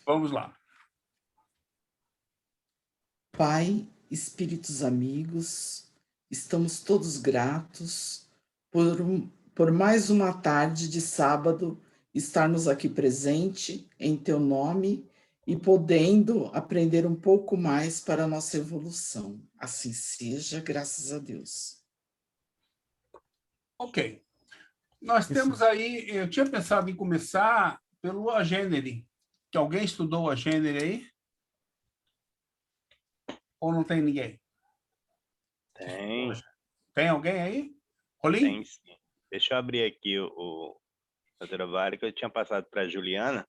Vamos lá. Pai, espíritos amigos, estamos todos gratos por mais uma tarde de sábado estarmos aqui presente em teu nome e podendo aprender um pouco mais para a nossa evolução. Assim seja, graças a Deus. Ok. Nós temos aí, eu tinha pensado em começar pelo agênere. Que alguém estudou o agênere aí? Ou não tem ninguém? Tem, Tem alguém aí? Rolim? tem sim. Deixa eu abrir aqui o trabalho que eu tinha passado para a Juliana.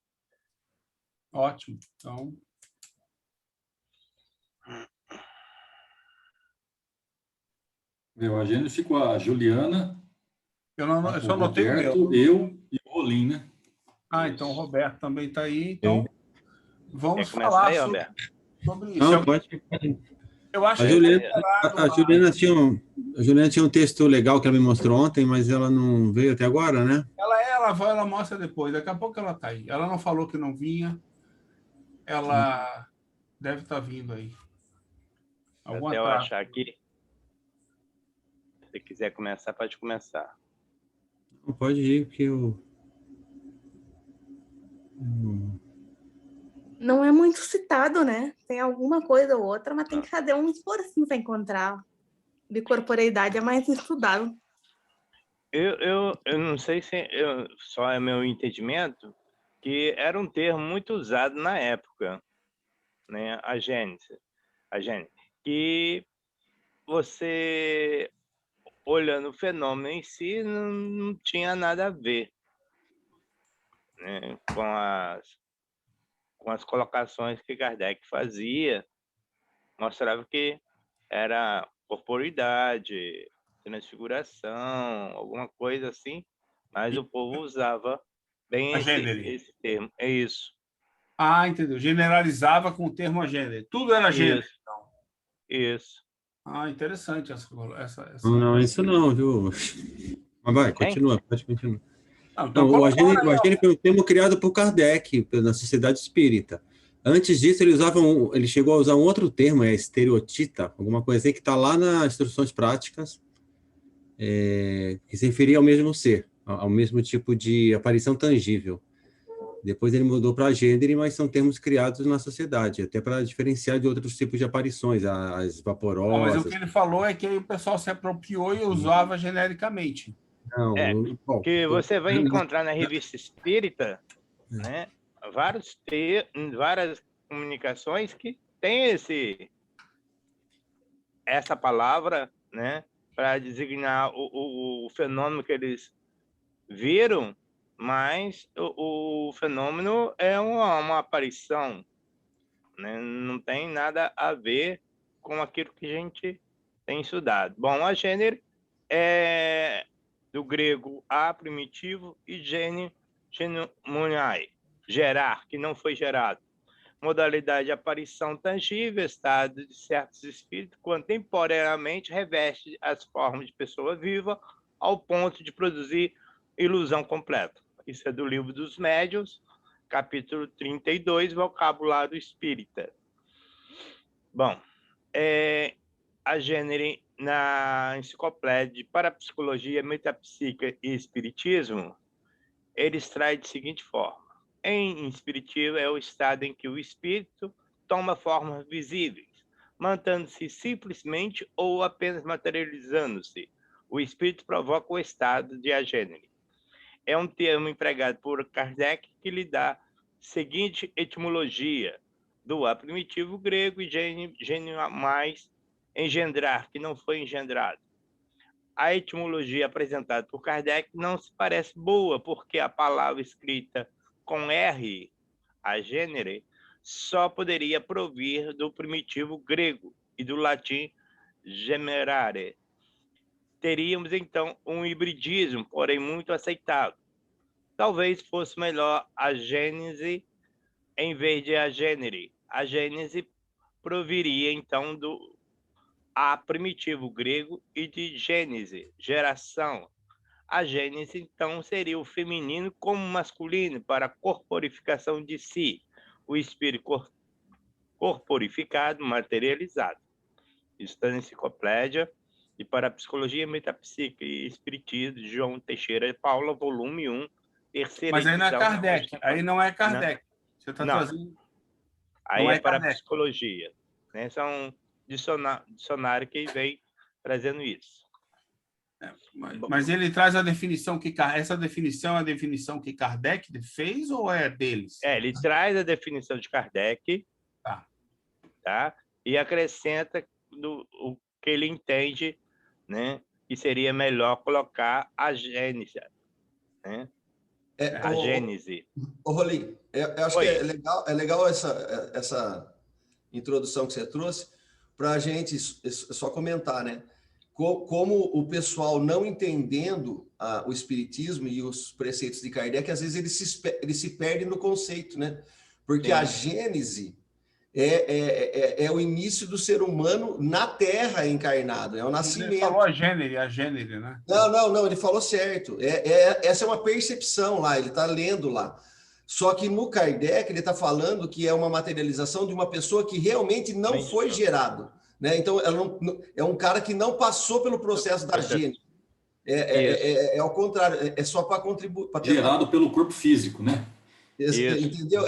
Ótimo. Então, Meu, a gente ficou a Juliana, eu só o anotei o meu. Roberto, eu e o Rolim, né? Então o Roberto também está aí. Então, vamos Quer começar falar aí, sobre Roberto? isso. Não, pode. Eu acho A que Juliana, separado a Juliana tinha um texto legal que ela me mostrou ontem, mas ela não veio até agora, né? ela mostra depois. Daqui a pouco ela está aí. Ela não falou que não vinha. Ela deve estar vindo aí. Algum Até eu atraso. achar aqui. Se você quiser começar, pode começar. Não pode ir, porque eu. Não é muito citado, né? Tem alguma coisa ou outra, mas tem que fazer um esforcinho para encontrar. Bicorporeidade é mais estudado. Eu não sei se só é meu entendimento, que era um termo muito usado na época, né? A gênese, que você, olhando o fenômeno em si, não tinha nada a ver, né? Com as colocações que Kardec fazia, mostrava que era corporidade, transfiguração, alguma coisa assim, mas o povo usava bem esse termo. É isso. Ah, entendeu. Generalizava com o termo agênere. Tudo era gênero, Isso. então. Isso. Ah, interessante essa. Não, isso não, viu? Mas vai, continua, pode continuar. Então, Não, o agênere foi um termo criado por Kardec, na Sociedade Espírita. Antes disso, ele chegou a usar um outro termo, estereotita, alguma coisa assim, que está lá nas instruções práticas, que se referia ao mesmo ser, ao mesmo tipo de aparição tangível. Depois ele mudou para gênero, mas são termos criados na sociedade, até para diferenciar de outros tipos de aparições, as vaporosas. Mas o que ele falou é que aí o pessoal se apropriou e usava genericamente. Não, que você vai encontrar na Revista Espírita, né, várias comunicações que tem essa palavra, né, para designar o fenômeno que eles viram, mas o fenômeno é uma aparição, né? Não tem nada a ver com aquilo que a gente tem estudado. Bom, a gênero é do grego a primitivo e genomoniai, gerar, que não foi gerado. Modalidade de aparição tangível, estado de certos espíritos, contemporaneamente reveste as formas de pessoa viva ao ponto de produzir ilusão completa. Isso é do Livro dos Médiuns, capítulo 32, vocabulário espírita. Bom, a gênero na enciclopédia de Parapsicologia, Metapsíquica e Espiritismo, ele traz de seguinte forma. Em espiritismo é o estado em que o espírito toma formas visíveis, mantendo-se simplesmente ou apenas materializando-se. O espírito provoca o estado de agênere. É um termo empregado por Kardec que lhe dá seguinte etimologia, do A primitivo grego e gênio mais engendrar, que não foi engendrado. A etimologia apresentada por Kardec não se parece boa, porque a palavra escrita com R, a gênere, só poderia provir do primitivo grego e do latim generare. Teríamos, então, um hibridismo, porém muito aceitável. Talvez fosse melhor a gênese em vez de a gênere. A gênese proviria, então, do A primitivo grego e de gênese, geração. A Gênese, então, seria o feminino como masculino para a corporificação de si, o espírito corporificado, materializado. Isso está na enciclopédia e para a Psicologia, Metapsíquica e Espiritismo, de João Teixeira Paula, volume 1, terceira Mas aí não é edição. Kardec. Aí não é Kardec. Você está trazendo... Aí não é para a Kardec. psicologia. Né? São dicionário que vem trazendo isso. Mas ele traz a definição que... Essa definição é a definição que Kardec fez ou é deles? Ele traz a definição de Kardec, tá? E acrescenta o que ele entende, né? Que seria melhor colocar a Gênese, né? A Gênese. Ô, Rolim, eu acho que é legal essa introdução que você trouxe para a gente só comentar, né? Como o pessoal não entendendo o espiritismo e os preceitos de Kardec, às vezes ele se perde no conceito, né? Porque a Gênese é o início do ser humano na Terra encarnado, é o nascimento. Ele falou a gênere, né? Não, ele falou certo. Essa é uma percepção lá, ele está lendo lá. Só que no Kardec ele está falando que é uma materialização de uma pessoa que realmente não foi gerado. Né? Então, é um cara que não passou pelo processo da gênese. É ao contrário, é só para contribuir. Gerado pelo corpo físico, né? Entendeu?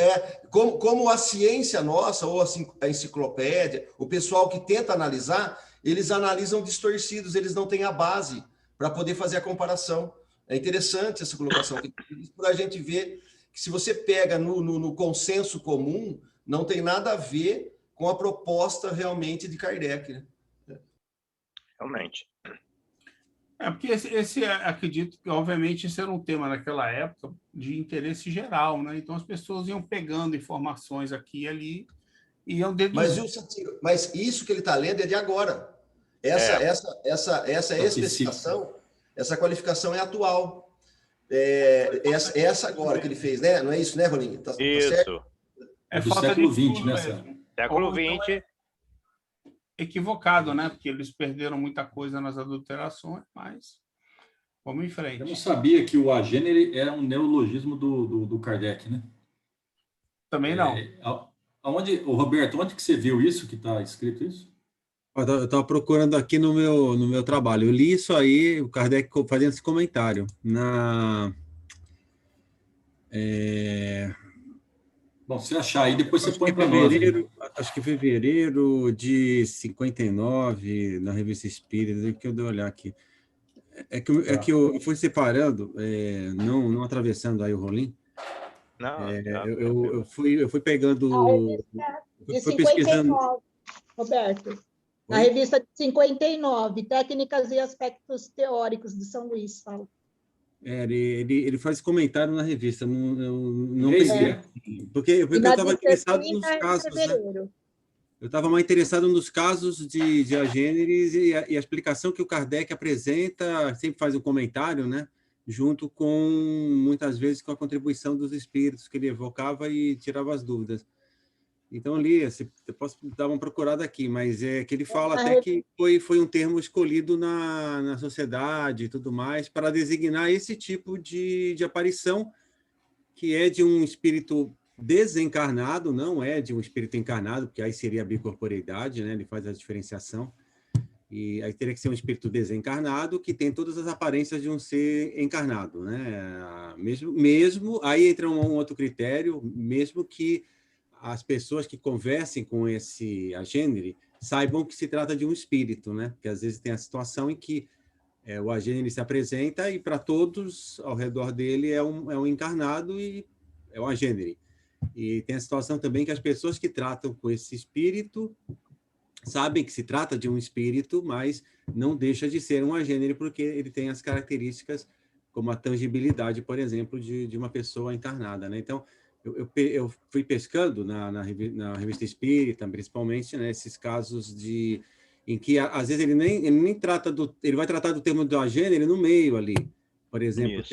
Como a ciência nossa, ou a enciclopédia, o pessoal que tenta analisar, eles analisam distorcidos, eles não têm a base para poder fazer a comparação. É interessante essa colocação, para a gente ver que se você pega no consenso comum, não tem nada a ver com a proposta realmente de Kardec. Né? Realmente. Porque esse acredito que, obviamente, esse era um tema naquela época de interesse geral, né? Então, as pessoas iam pegando informações aqui e ali e iam deduzindo. Mas isso que ele está lendo é de agora. Essa especificação, essa qualificação é atual. Essa agora que ele fez, né? Não é isso, né, Rolinho? Tá isso. Certo? É do falta século de XX, né? Século XX. Equivocado, né? Porque eles perderam muita coisa nas adulterações, mas vamos em frente. Eu não sabia que o agênere era um neologismo do Kardec, né? Também não. Roberto, onde que você viu isso, que está escrito isso? Eu estava procurando aqui no meu trabalho. Eu li isso aí, o Kardec fazendo esse comentário. Bom, se achar aí, depois você põe para nós. Acho que fevereiro de 59, na Revista Espírita, que eu dei uma olhar aqui. É que eu fui separando, não atravessando aí o Rolim. Eu fui pegando... De 59, Roberto. Na revista de 59, Técnicas e Aspectos Teóricos de São Luís, fala. Ele faz comentário na revista, não peguei. Porque eu estava interessado nos casos, né? Eu estava mais interessado nos casos de agêneres e a explicação que o Kardec apresenta, sempre faz um comentário, né? Junto com, muitas vezes, com a contribuição dos espíritos que ele evocava e tirava as dúvidas. Então, li, eu posso dar uma procurada aqui, mas é que ele fala até que foi um termo escolhido na sociedade e tudo mais para designar esse tipo de aparição, que é de um espírito desencarnado, não é de um espírito encarnado, porque aí seria a bicorporeidade, né? Ele faz a diferenciação. E aí teria que ser um espírito desencarnado que tem todas as aparências de um ser encarnado, né? Mesmo aí entra um outro critério, mesmo que as pessoas que conversem com esse agênere saibam que se trata de um espírito, né? Porque às vezes tem a situação em que o agênere se apresenta e para todos ao redor dele é um encarnado e é um agênere. E tem a situação também que as pessoas que tratam com esse espírito sabem que se trata de um espírito, mas não deixa de ser um agênere porque ele tem as características como a tangibilidade, por exemplo, de uma pessoa encarnada, né? Então, eu fui pescando na revista Espírita, principalmente, né, esses casos em que, às vezes, ele nem trata ele vai tratar do termo do agênere no meio ali. Por exemplo,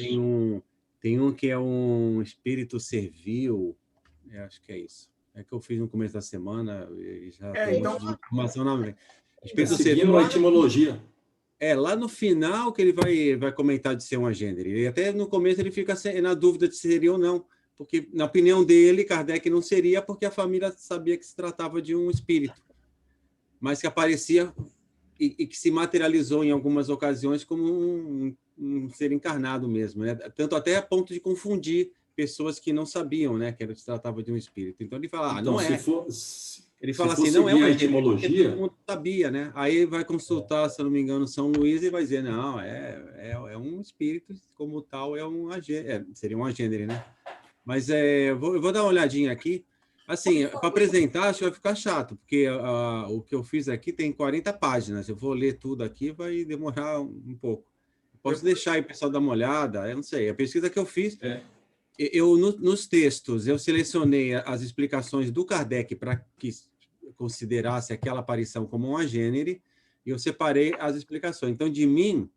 tem um que é um espírito servil, acho que é isso. É que eu fiz no começo da semana e já então, informação na mente. Espírito servil, a etimologia. Lá no final que ele vai comentar de ser um agênere. E até no começo ele fica na dúvida de se seria ou não, porque, na opinião dele, Kardec não seria, porque a família sabia que se tratava de um espírito, mas que aparecia e que se materializou em algumas ocasiões como um ser encarnado mesmo, né? Tanto até a ponto de confundir pessoas que não sabiam, né, que se tratava de um espírito. Então ele fala, então, não é. Ele fala assim, não não é uma etimologia, todo mundo sabia, né? Aí vai consultar, se eu não me engano, São Luís e vai dizer, não, é um espírito, como tal, seria um agênere, né? Mas eu vou dar uma olhadinha aqui. Assim, para apresentar, acho que vai ficar chato, porque o que eu fiz aqui tem 40 páginas. Eu vou ler tudo aqui, vai demorar um pouco. Posso deixar aí o pessoal dar uma olhada? Eu não sei. A pesquisa que eu fiz, nos textos, eu selecionei as explicações do Kardec para que considerasse aquela aparição como um agênere, e eu separei as explicações. Então, de mim,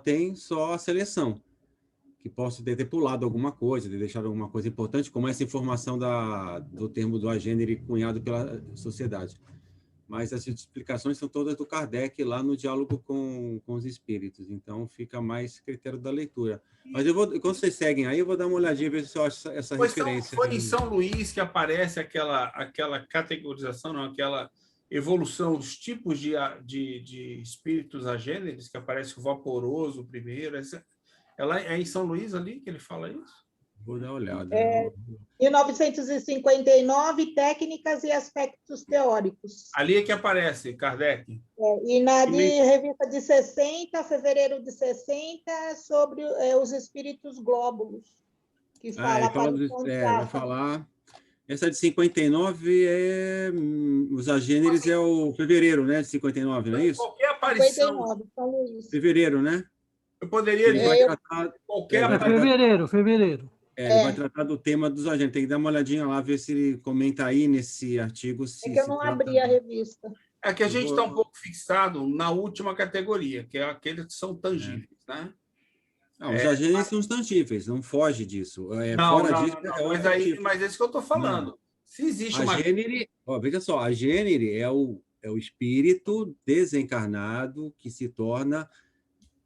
tem só a seleção, que posso ter pulado alguma coisa, ter deixado alguma coisa importante, como essa informação do termo do agênere cunhado pela sociedade. Mas as explicações são todas do Kardec, lá no diálogo com os espíritos. Então, fica mais critério da leitura. Mas quando vocês seguem aí, eu vou dar uma olhadinha, ver se eu acho essa referência. Foi em São Luís que aparece aquela categorização, não, aquela evolução, os tipos de espíritos agêneres, que aparece o vaporoso primeiro. É em São Luís ali que ele fala isso? Vou dar uma olhada. 1959, técnicas e aspectos teóricos. Ali é que aparece, Kardec. E na revista de 60, fevereiro de 60, sobre os espíritos glóbulos, que fala vai falar. Essa de 59 os agêneres é o fevereiro, né? De 59, não é isso? Qualquer aparição. 59, São Luís. Fevereiro, né? Eu poderia dizer qualquer aparição. Fevereiro. Ele vai tratar do tema dos agentes. Tem que dar uma olhadinha lá, ver se ele comenta aí nesse artigo. Que eu não abri a revista. É que a gente está um pouco fixado na última categoria, que é aqueles que são tangíveis, né? Não, os agentes são os tangíveis, não foge disso. Mas é isso que eu estou falando. Não. Se existe agênere, veja só, agênere é o espírito desencarnado que se torna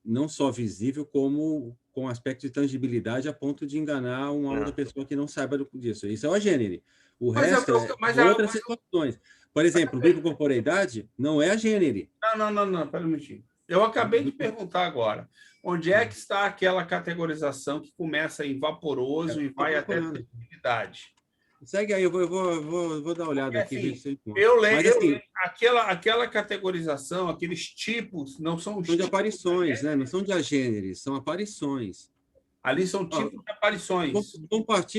não só visível, como com aspecto de tangibilidade a ponto de enganar uma outra pessoa que não saiba disso. Isso é o agênere. O resto é outras situações. Por exemplo, bicorporeidade não é agênere. Não, pera um minutinho. Eu acabei de perguntar agora. Onde é que está aquela categorização que começa em vaporoso e vai até a tangibilidade? Segue aí, eu vou dar uma olhada aqui. Assim, eu lembro aquela categorização, aqueles tipos, não são os tipos de aparições, né? Não são de agêneres, são aparições. Ali são tipos de aparições.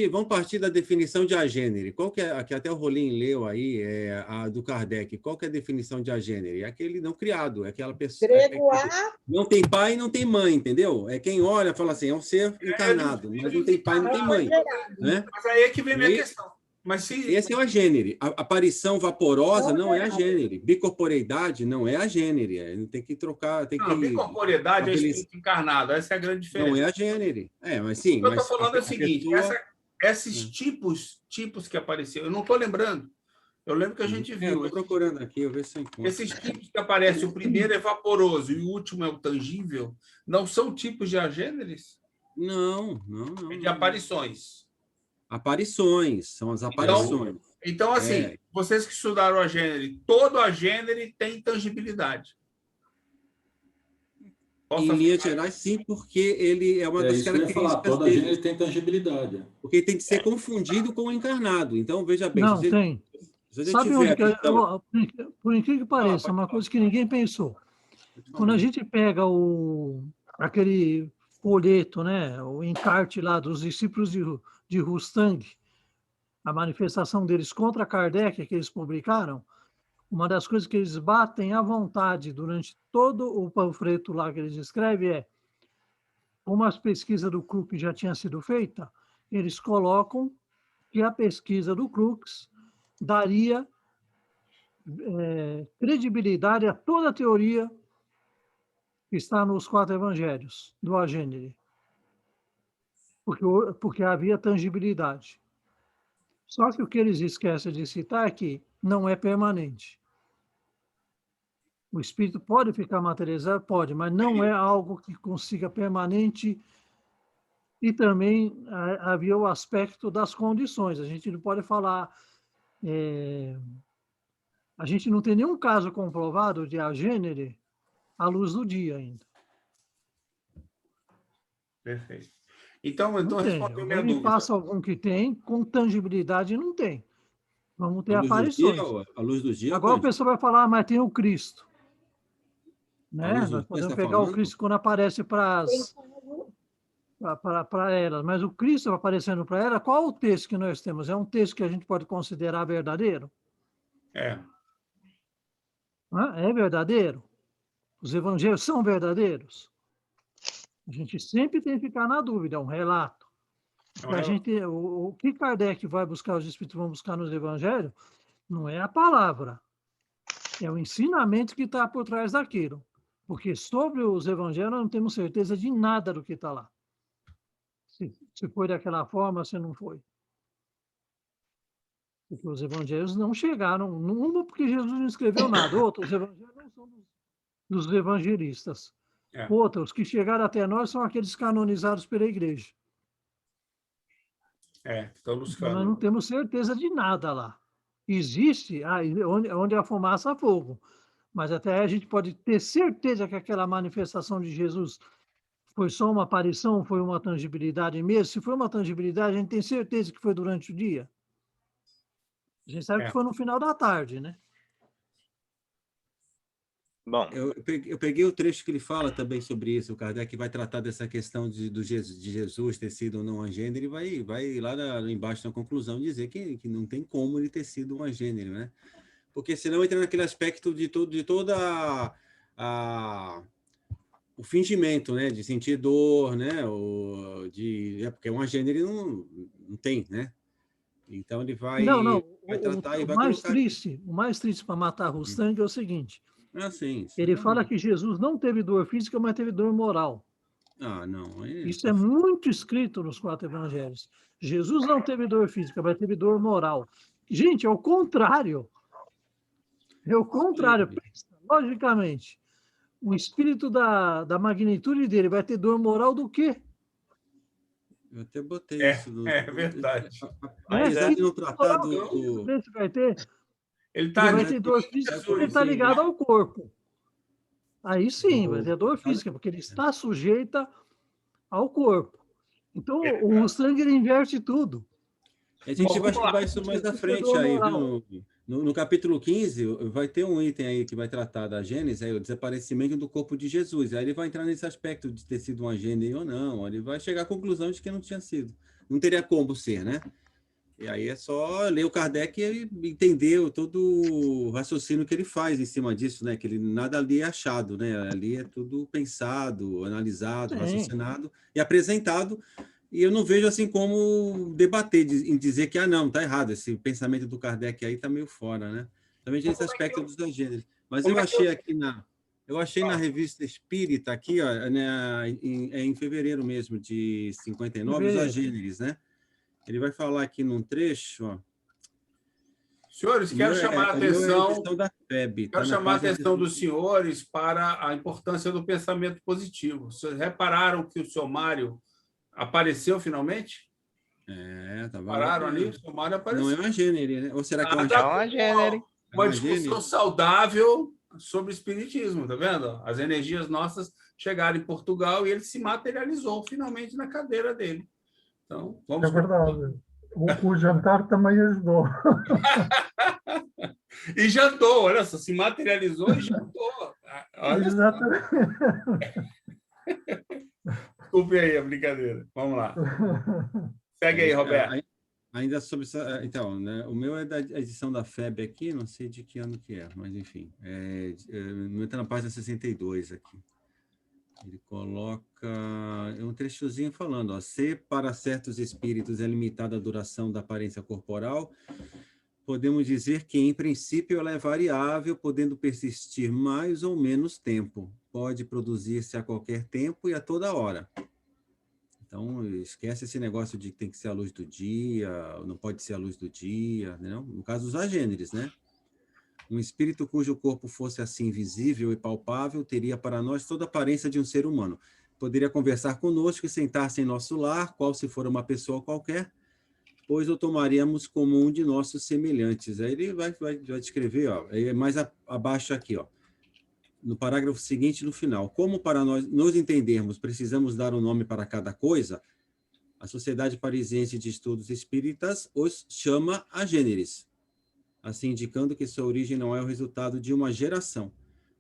Vamos partir da definição de agênere. Qual que é, que até o Rolim leu aí, a do Kardec. Qual que é a definição de agênere? É aquele não criado, é aquela pessoa... Grego não tem pai e não tem mãe, entendeu? É quem olha e fala assim, é um ser encarnado, mas não tem pai e não tem mãe. Né? Mas aí é que vem a minha questão. Esse é o agênere. A aparição vaporosa não é agênere. Bicorporeidade não é agênere. Tem que trocar. Bicorporeidade é espírito encarnado. Essa é a grande diferença. Não é agênere. Mas sim. O que eu estou falando é o seguinte: esses tipos que apareceram, eu não estou lembrando. Eu lembro que a gente viu. Estou procurando aqui, eu ver se eu encontro. Esses tipos que aparecem, o primeiro é vaporoso e o último é o tangível, não são tipos de agêneres? Não. É de aparições. Aparições, são as aparições. Então assim, vocês que estudaram o agênere, todo agênere tem tangibilidade. Em linhas gerais, sim, porque ele é uma das características todo agênere tem tangibilidade. Porque ele tem que ser confundido com o encarnado. Então, veja bem... Não, tem. Sabe onde por incrível que pareça, é uma coisa que ninguém pensou. Quando a gente pega aquele folheto, né, o encarte lá dos discípulos de Rustang, a manifestação deles contra Kardec, que eles publicaram, uma das coisas que eles batem à vontade durante todo o panfleto lá que eles escrevem como as pesquisas do Crookes já tinham sido feitas, eles colocam que a pesquisa do Crookes daria credibilidade a toda a teoria que está nos 4 evangelhos do agênere. Porque havia tangibilidade. Só que o que eles esquecem de citar é que não é permanente. O espírito pode ficar materializado? Pode, mas não é algo que consiga permanente. E também havia o aspecto das condições. A gente não pode falar... a gente não tem nenhum caso comprovado de agênere à luz do dia ainda. Perfeito. Então respondeu minha Me dúvida. passa algum que tem, com tangibilidade não tem. Vamos ter A luz aparições. do dia, a luz do dia, agora pode? a pessoa vai falar, mas tem o Cristo. Né? Nós podemos pegar o Cristo quando aparece para elas, mas o Cristo aparecendo para ela, qual o texto que nós temos? É um texto que a gente pode considerar verdadeiro? É. É verdadeiro? Os evangelhos são verdadeiros? A gente sempre tem que ficar na dúvida, é um relato. O que Kardec vai buscar, os espíritos vão buscar nos evangelhos, não é a palavra, é o ensinamento que está por trás daquilo. Porque sobre os evangelhos nós não temos certeza de nada do que está lá. Se foi daquela forma, se não foi. Porque os evangelhos não chegaram, uma porque Jesus não escreveu nada, outro, os evangelhos não são dos evangelistas. Outros que chegaram até nós são aqueles canonizados pela igreja. Estão nos então, nós não temos certeza de nada lá. Existe, onde a fumaça, há fogo. Mas até a gente pode ter certeza que aquela manifestação de Jesus foi só uma aparição, foi uma tangibilidade mesmo. Se foi uma tangibilidade, a gente tem certeza que foi durante o dia. A gente sabe que foi no final da tarde, né? Bom, eu peguei o trecho que ele fala também sobre isso. O Kardec vai tratar dessa questão de Jesus ter sido ou não agênere, ele vai lá embaixo na conclusão dizer que não tem como ele ter sido um agênere, né? Porque senão entra naquele aspecto de toda o fingimento, né? De sentir dor, né? Porque um agênere não tem, né? Então ele vai tratar e vai colocar... O mais triste para matar Rustang é o seguinte. Sim, ele fala que Jesus não teve dor física, mas teve dor moral. Não. Isso é muito escrito nos 4 evangelhos. Jesus não teve dor física, mas teve dor moral. Gente, é o contrário. É o contrário. Logicamente, o espírito da magnitude dele vai ter dor moral do quê? Eu até botei isso. É verdade. Apesar de não tratar Vai ter... Ele vai ter dor física porque ele está ligado ao corpo. Aí sim, vai ter dor física, porque ele está sujeita ao corpo. Então, o Rustang inverte tudo. A gente vai estudar isso mais à frente aí, viu? No capítulo 15, vai ter um item aí que vai tratar da Gênesis, o desaparecimento do corpo de Jesus. Aí ele vai entrar nesse aspecto de ter sido uma Gênesis ou não. Ele vai chegar à conclusão de que não tinha sido. Não teria como ser, né? E aí é só ler o Kardec e entender todo o raciocínio que ele faz em cima disso, né? Que ele nada ali é achado, né? Ali é tudo pensado, analisado, raciocinado e apresentado. E eu não vejo assim como debater em dizer que não, tá errado. Esse pensamento do Kardec aí tá meio fora, né? Também tem esse aspecto dos agêneres. Mas eu achei aqui na revista Espírita aqui, ó, né, em fevereiro mesmo de 59, os agêneres, né? Ele vai falar aqui num trecho, ó. Senhores, quero chamar a atenção da FEB, quero chamar a atenção dos senhores para a importância do pensamento positivo. Vocês repararam que o seu Mário apareceu finalmente? Pararam ali, o seu Mário apareceu. Não é uma gênere, né? Ou será que é uma gênere? Uma discussão saudável sobre o espiritismo, tá vendo? As energias nossas chegaram em Portugal e ele se materializou finalmente na cadeira dele. Então, vamos... É verdade. O jantar também ajudou. E jantou, olha só, se materializou e jantou. Exatamente. Desculpe aí a brincadeira. Vamos lá. Segue aí, Roberto. Ainda sobre... Então, né, o meu é da edição da FEB aqui, não sei de que ano que é, mas enfim. Não entra na página 62 aqui. Ele coloca um trechozinho falando, ó, se para certos espíritos é limitada a duração da aparência corporal, podemos dizer que, em princípio, ela é variável, podendo persistir mais ou menos tempo. Pode produzir-se a qualquer tempo e a toda hora. Então, esquece esse negócio de que tem que ser a luz do dia, não pode ser a luz do dia, né? No caso dos agêneres, né? Um espírito cujo corpo fosse assim visível e palpável teria para nós toda a aparência de um ser humano. Poderia conversar conosco e sentar-se em nosso lar, qual se for uma pessoa qualquer, pois o tomaríamos como um de nossos semelhantes. Aí ele vai descrever, ó, mais abaixo aqui, ó, no parágrafo seguinte, no final. Como para nós nos entendermos, precisamos dar um nome para cada coisa, a Sociedade Parisiense de Estudos Espíritas os chama agêneres, assim indicando que sua origem não é o resultado de uma geração.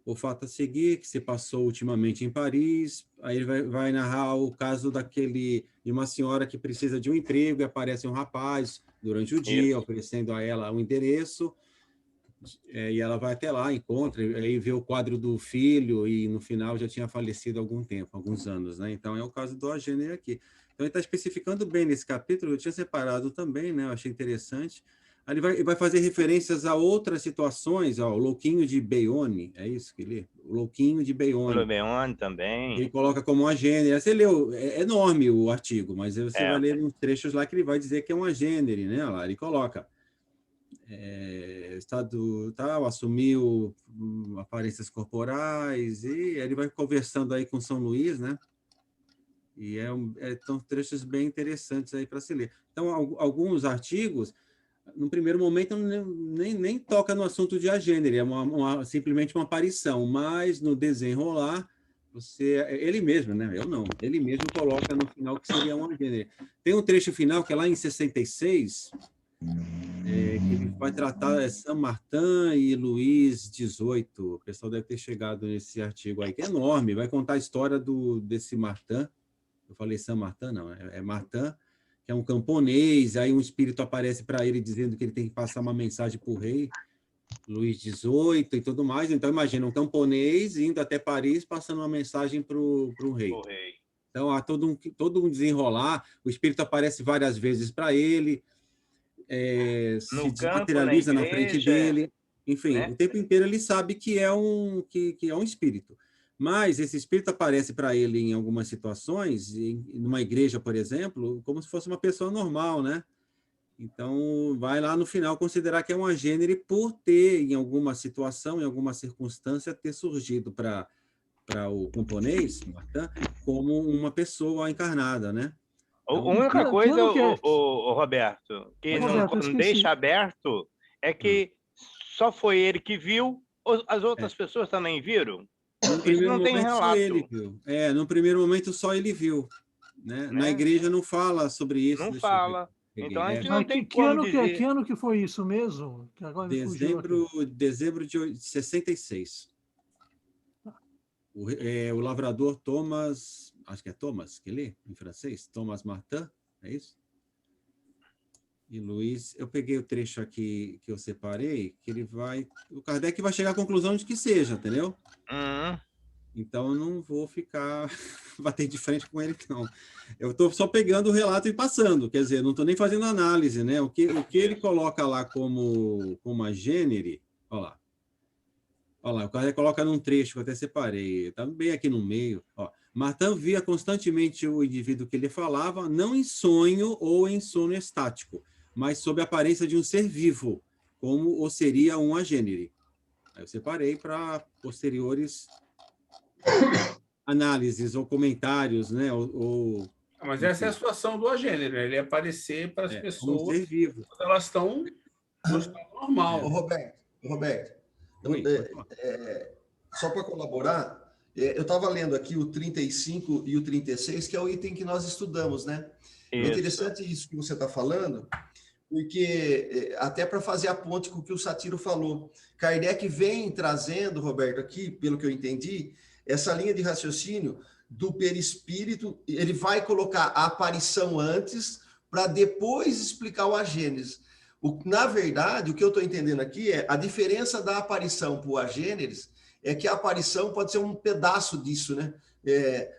O fato a seguir, que se passou ultimamente em Paris, aí ele vai narrar o caso de uma senhora que precisa de um emprego e aparece um rapaz durante o dia, oferecendo a ela um endereço, e ela vai até lá, encontra, aí vê o quadro do filho e no final já tinha falecido há algum tempo, alguns anos, né? Então é o caso do agênere aqui. Então ele está especificando bem nesse capítulo, eu tinha separado também, né? Eu achei interessante. Ele vai fazer referências a outras situações, ó, o Louquinho de Bayonne, é isso que ele lê? O Louquinho de Bayonne. O Bayonne também. Ele coloca como um agênere. Você leu, é enorme o artigo, mas você vai ler uns trechos lá que ele vai dizer que é um agênere, né? Lá ele coloca estado tal, assumiu aparências corporais, e ele vai conversando aí com São Luís, né? E são trechos bem interessantes aí para se ler. Então, alguns artigos, no primeiro momento, nem toca no assunto de agênere, é simplesmente uma aparição, mas no desenrolar, ele mesmo, né? Eu não, ele mesmo coloca no final que seria um agênere. Tem um trecho final que é lá em 66, que ele vai tratar Saint-Martin e Luís XVIII. O pessoal deve ter chegado nesse artigo aí, que é enorme, vai contar a história desse Martin. Eu falei Saint-Martin, não, é Martin, que é um camponês, aí um espírito aparece para ele dizendo que ele tem que passar uma mensagem para o rei, Luís XVIII e tudo mais. Então, imagina, um camponês indo até Paris, passando uma mensagem para o rei. Então, há todo um desenrolar, o espírito aparece várias vezes para ele, se desmaterializa na frente dele, enfim, né? O tempo inteiro ele sabe que é um espírito. Mas esse espírito aparece para ele em algumas situações, numa igreja, por exemplo, como se fosse uma pessoa normal, né? Então, vai lá no final considerar que é um agênere por ter, em alguma situação, em alguma circunstância, ter surgido para o camponês, Martin, como uma pessoa encarnada, né? Então, a única coisa, Roberto, que não deixa aberto é que só foi ele que viu, as outras pessoas também viram? No primeiro momento, só ele viu. No primeiro momento, só ele viu. Né? Na igreja não fala sobre isso. Não fala. Então, a gente não tem como dizer. Que ano que foi isso mesmo? Que agora dezembro de 66. O lavrador Thomas, acho que é Thomas, que lê em francês, Thomas Martin, é isso? E Luiz, eu peguei o trecho aqui que eu separei, que o Kardec vai chegar à conclusão de que seja, entendeu? Então, eu não vou ficar bater de frente com ele, não. Eu estou só pegando o relato e passando, quer dizer, não estou nem fazendo análise, né? O que ele coloca lá como agênere, olha lá, o Kardec coloca num trecho que eu até separei, está bem aqui no meio, ó. Martin via constantemente o indivíduo que ele falava, não em sonho ou em sono estático, mas sob a aparência de um ser vivo, como o seria um agênere. Aí eu separei para posteriores análises ou comentários, né? Mas essa é a situação do agênere, né? Ele aparecer para as pessoas um ser vivo. Quando elas estão no estado normal. Roberto, só para colaborar, eu estava lendo aqui o 35 e o 36, que é o item que nós estudamos, né? É interessante isso que você está falando, porque até para fazer a ponte com o que o Satiro falou, Kardec vem trazendo, Roberto, aqui, pelo que eu entendi, essa linha de raciocínio do perispírito, ele vai colocar a aparição antes para depois explicar o agêneres. Na verdade, o que eu estou entendendo aqui é a diferença da aparição para o agêneres é que a aparição pode ser um pedaço disso, né?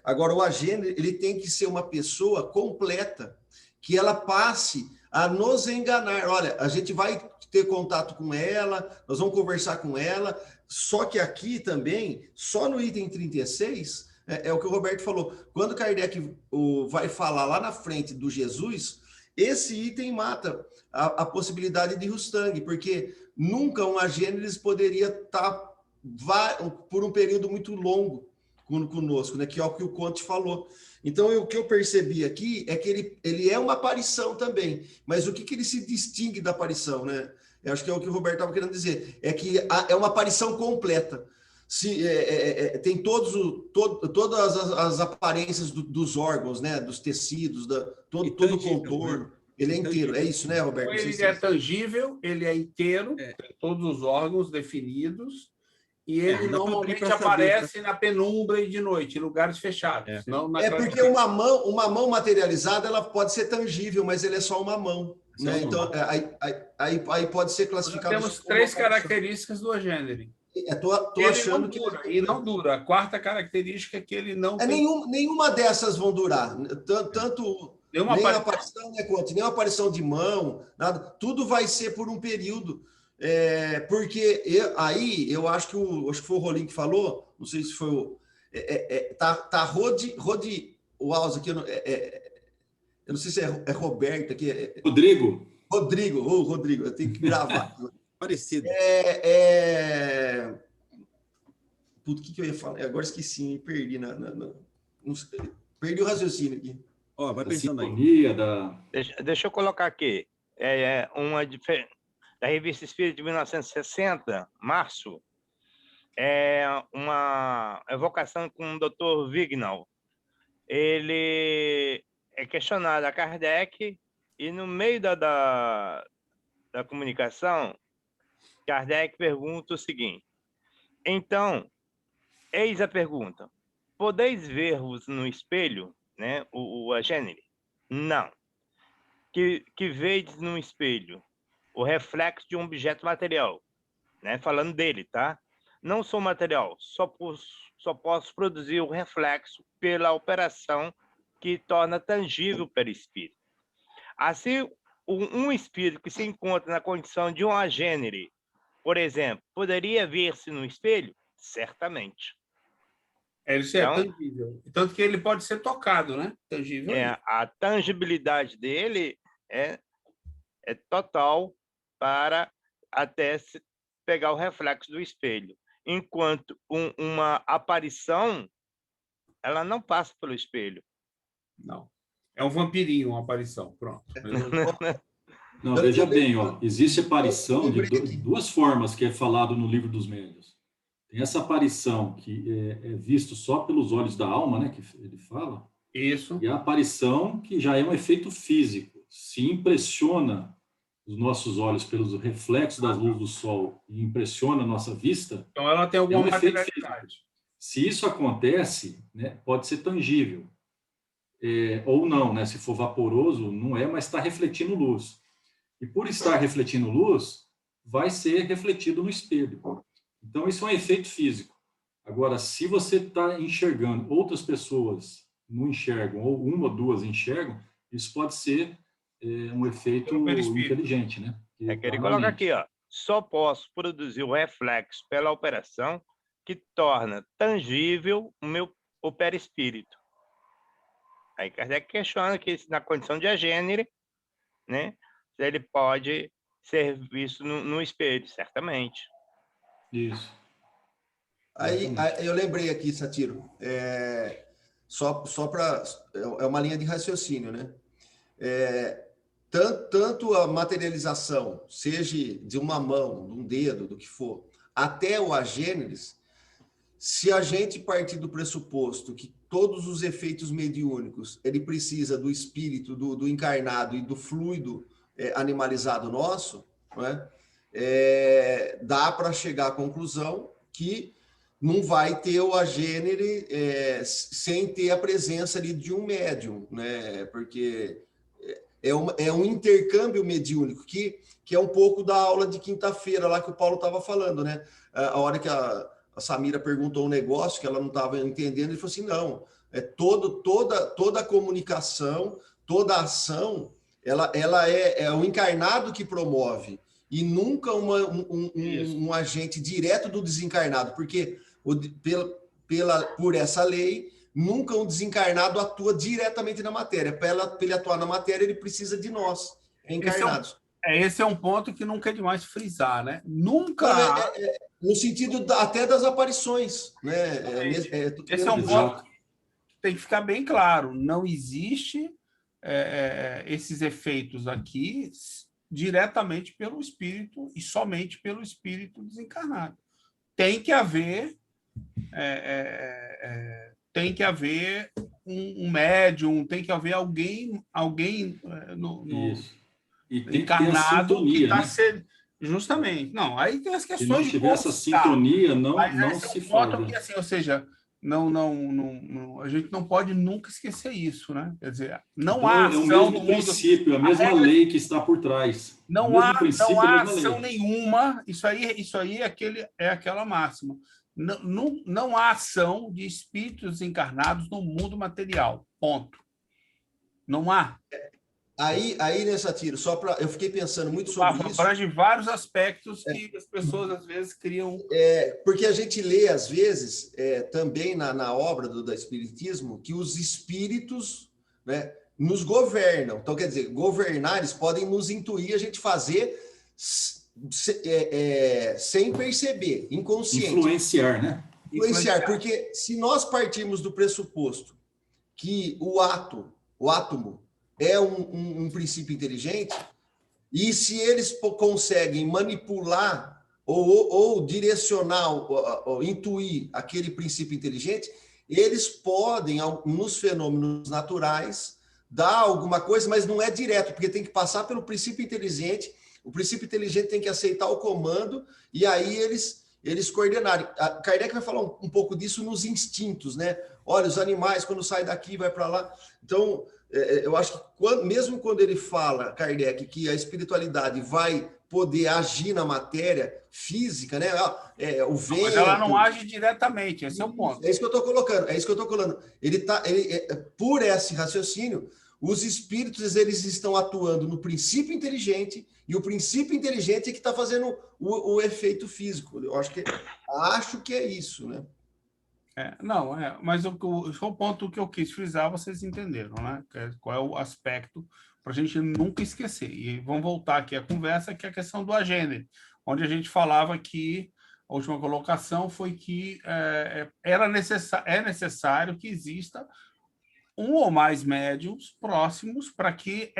Agora, o agênere, ele tem que ser uma pessoa completa, que ela passe a nos enganar. Olha, a gente vai ter contato com ela, nós vamos conversar com ela, só que aqui também, só no item 36, é o que o Roberto falou, quando Kardec vai falar lá na frente do Jesus, esse item mata a possibilidade de Rustang, porque nunca uma gênesis poderia estar por um período muito longo conosco, né? Que é o que o Conte falou. Então, o que eu percebi aqui é que ele é uma aparição também, mas o que ele se distingue da aparição, né? Eu acho que é o que o Roberto estava querendo dizer, é que é uma aparição completa. Tem todas as aparências dos órgãos, né? Dos tecidos, todo o contorno. Ele é inteiro, é isso, né, Roberto? Ele é tangível, ele é inteiro, tem todos os órgãos definidos, e ele normalmente aparece na penumbra e de noite, em lugares fechados. Não porque uma mão materializada ela pode ser tangível, mas ele é só uma mão. Né? Então, aí pode ser classificado. Nós temos 3 características do agênero. Tô achando que e não dura. A quarta característica é que ele não tem... Nenhuma dessas vão durar. Tanto nem a aparição, né, Conte, nem a aparição de mão, nada. Tudo vai ser por um período. Porque eu acho que foi o Rolim que falou, não sei se foi o... o Alza aqui, eu não sei se é Roberto aqui. Rodrigo, eu tenho que gravar. Parecido. Puta, o que eu ia falar? Agora esqueci, me perdi. Perdi o raciocínio aqui. Vai pensando aí. Deixa eu colocar aqui. Uma da Revista Espírita de 1960, março, é uma evocação com o Dr. Vignal. Ele é questionado a Kardec e no meio da comunicação, Kardec pergunta o seguinte: então, eis a pergunta, podeis ver-vos no espelho, né, o agênere? Não. Que vedes no espelho? O reflexo de um objeto material, né? Falando dele, tá? Não sou material, só posso produzir o reflexo pela operação que torna tangível o perispírito. Assim, um espírito que se encontra na condição de um agênere, por exemplo, poderia ver-se no espelho? Certamente. Ele é tangível. Tanto que ele pode ser tocado, né? Tangível. A tangibilidade dele é total para até pegar o reflexo do espelho. Enquanto uma aparição, ela não passa pelo espelho. Não. É um vampirinho, uma aparição. Pronto. Não, veja bem, existe aparição de duas formas que é falado no Livro dos Médiuns. Tem essa aparição que é visto só pelos olhos da alma, né, que ele fala. Isso. E a aparição que já é um efeito físico. Se impressiona os nossos olhos pelos reflexos das luzes do sol e impressiona a nossa vista. Então ela tem alguma materialidade. Se isso acontece, né, pode ser tangível. Ou não, né? Se for vaporoso, não é, mas está refletindo luz. E por estar refletindo luz, vai ser refletido no espelho. Então, isso é um efeito físico. Agora, se você está enxergando, outras pessoas não enxergam, ou uma ou duas enxergam, isso pode ser um efeito inteligente, né? Que ele coloca aqui, só posso produzir o reflexo pela operação que torna tangível o perispírito. Aí Kardec questiona que na condição de agênere, né, se ele pode ser visto no espelho, certamente. Isso. Aí eu lembrei aqui, Satiro, só para... É uma linha de raciocínio, né? Tanto a materialização, seja de uma mão, de um dedo, do que for, até o agêneres, se a gente partir do pressuposto que todos os efeitos mediúnicos, ele precisa do espírito, do encarnado e do fluido animalizado nosso, né? Dá para chegar à conclusão que não vai ter o agênere sem ter a presença ali de um médium, né? Porque é um intercâmbio mediúnico, que é um pouco da aula de quinta-feira lá que o Paulo estava falando, né? A hora que a Samira perguntou um negócio que ela não estava entendendo, ele falou assim, não, toda a comunicação, toda a ação, ela é o encarnado que promove, e nunca um agente direto do desencarnado, porque por essa lei, nunca um desencarnado atua diretamente na matéria. Para ele atuar na matéria, ele precisa de nós, encarnados. Esse é um ponto que nunca é demais frisar, né? Nunca... no sentido até das aparições, né? Esse é um ponto que tem que ficar bem claro. Não existe esses efeitos aqui diretamente pelo espírito e somente pelo espírito desencarnado. Tem que haver um médium, tem que haver alguém no encarnado que está sendo... Justamente. Não, aí tem as questões... Se não tiver essa sintonia, não se faz. Que, assim, ou seja, a gente não pode nunca esquecer isso, né? Quer dizer, não há ação... É o mesmo princípio, a mesma lei que está por trás. Não há ação nenhuma, isso aí é aquela máxima. Não há ação de espíritos encarnados no mundo material. Ponto. Não há. Aí nessa tiro, eu fiquei pensando muito sobre isso. Abrange vários aspectos que as pessoas às vezes criam. Porque a gente lê, às vezes, também na obra do Espiritismo, que os espíritos, né, nos governam. Então, quer dizer, governar, eles podem nos intuir a gente fazer sem perceber, inconsciente. Influenciar, né? Influenciar, porque se nós partirmos do pressuposto que o átomo, é um princípio inteligente, e se eles conseguem manipular ou direcionar, ou intuir aquele princípio inteligente, eles podem, nos fenômenos naturais, dar alguma coisa, mas não é direto, porque tem que passar pelo princípio inteligente, o princípio inteligente tem que aceitar o comando, e aí eles coordenarem. Kardec vai falar um pouco disso nos instintos, né? Olha, os animais, quando saem daqui, vai para lá. Então, eu acho que mesmo quando ele fala, Kardec, que a espiritualidade vai poder agir na matéria física, né? O vento... Mas ela não age diretamente, esse é o ponto. É isso que eu estou colocando, por esse raciocínio, os espíritos, eles estão atuando no princípio inteligente, e o princípio inteligente é que está fazendo o efeito físico. Eu acho que é isso, né? Mas o ponto que eu quis frisar, vocês entenderam, né? Qual é o aspecto para a gente nunca esquecer. E vamos voltar aqui à conversa, que é a questão do agênere, onde a gente falava que a última colocação foi que é necessário que exista um ou mais médiums próximos para que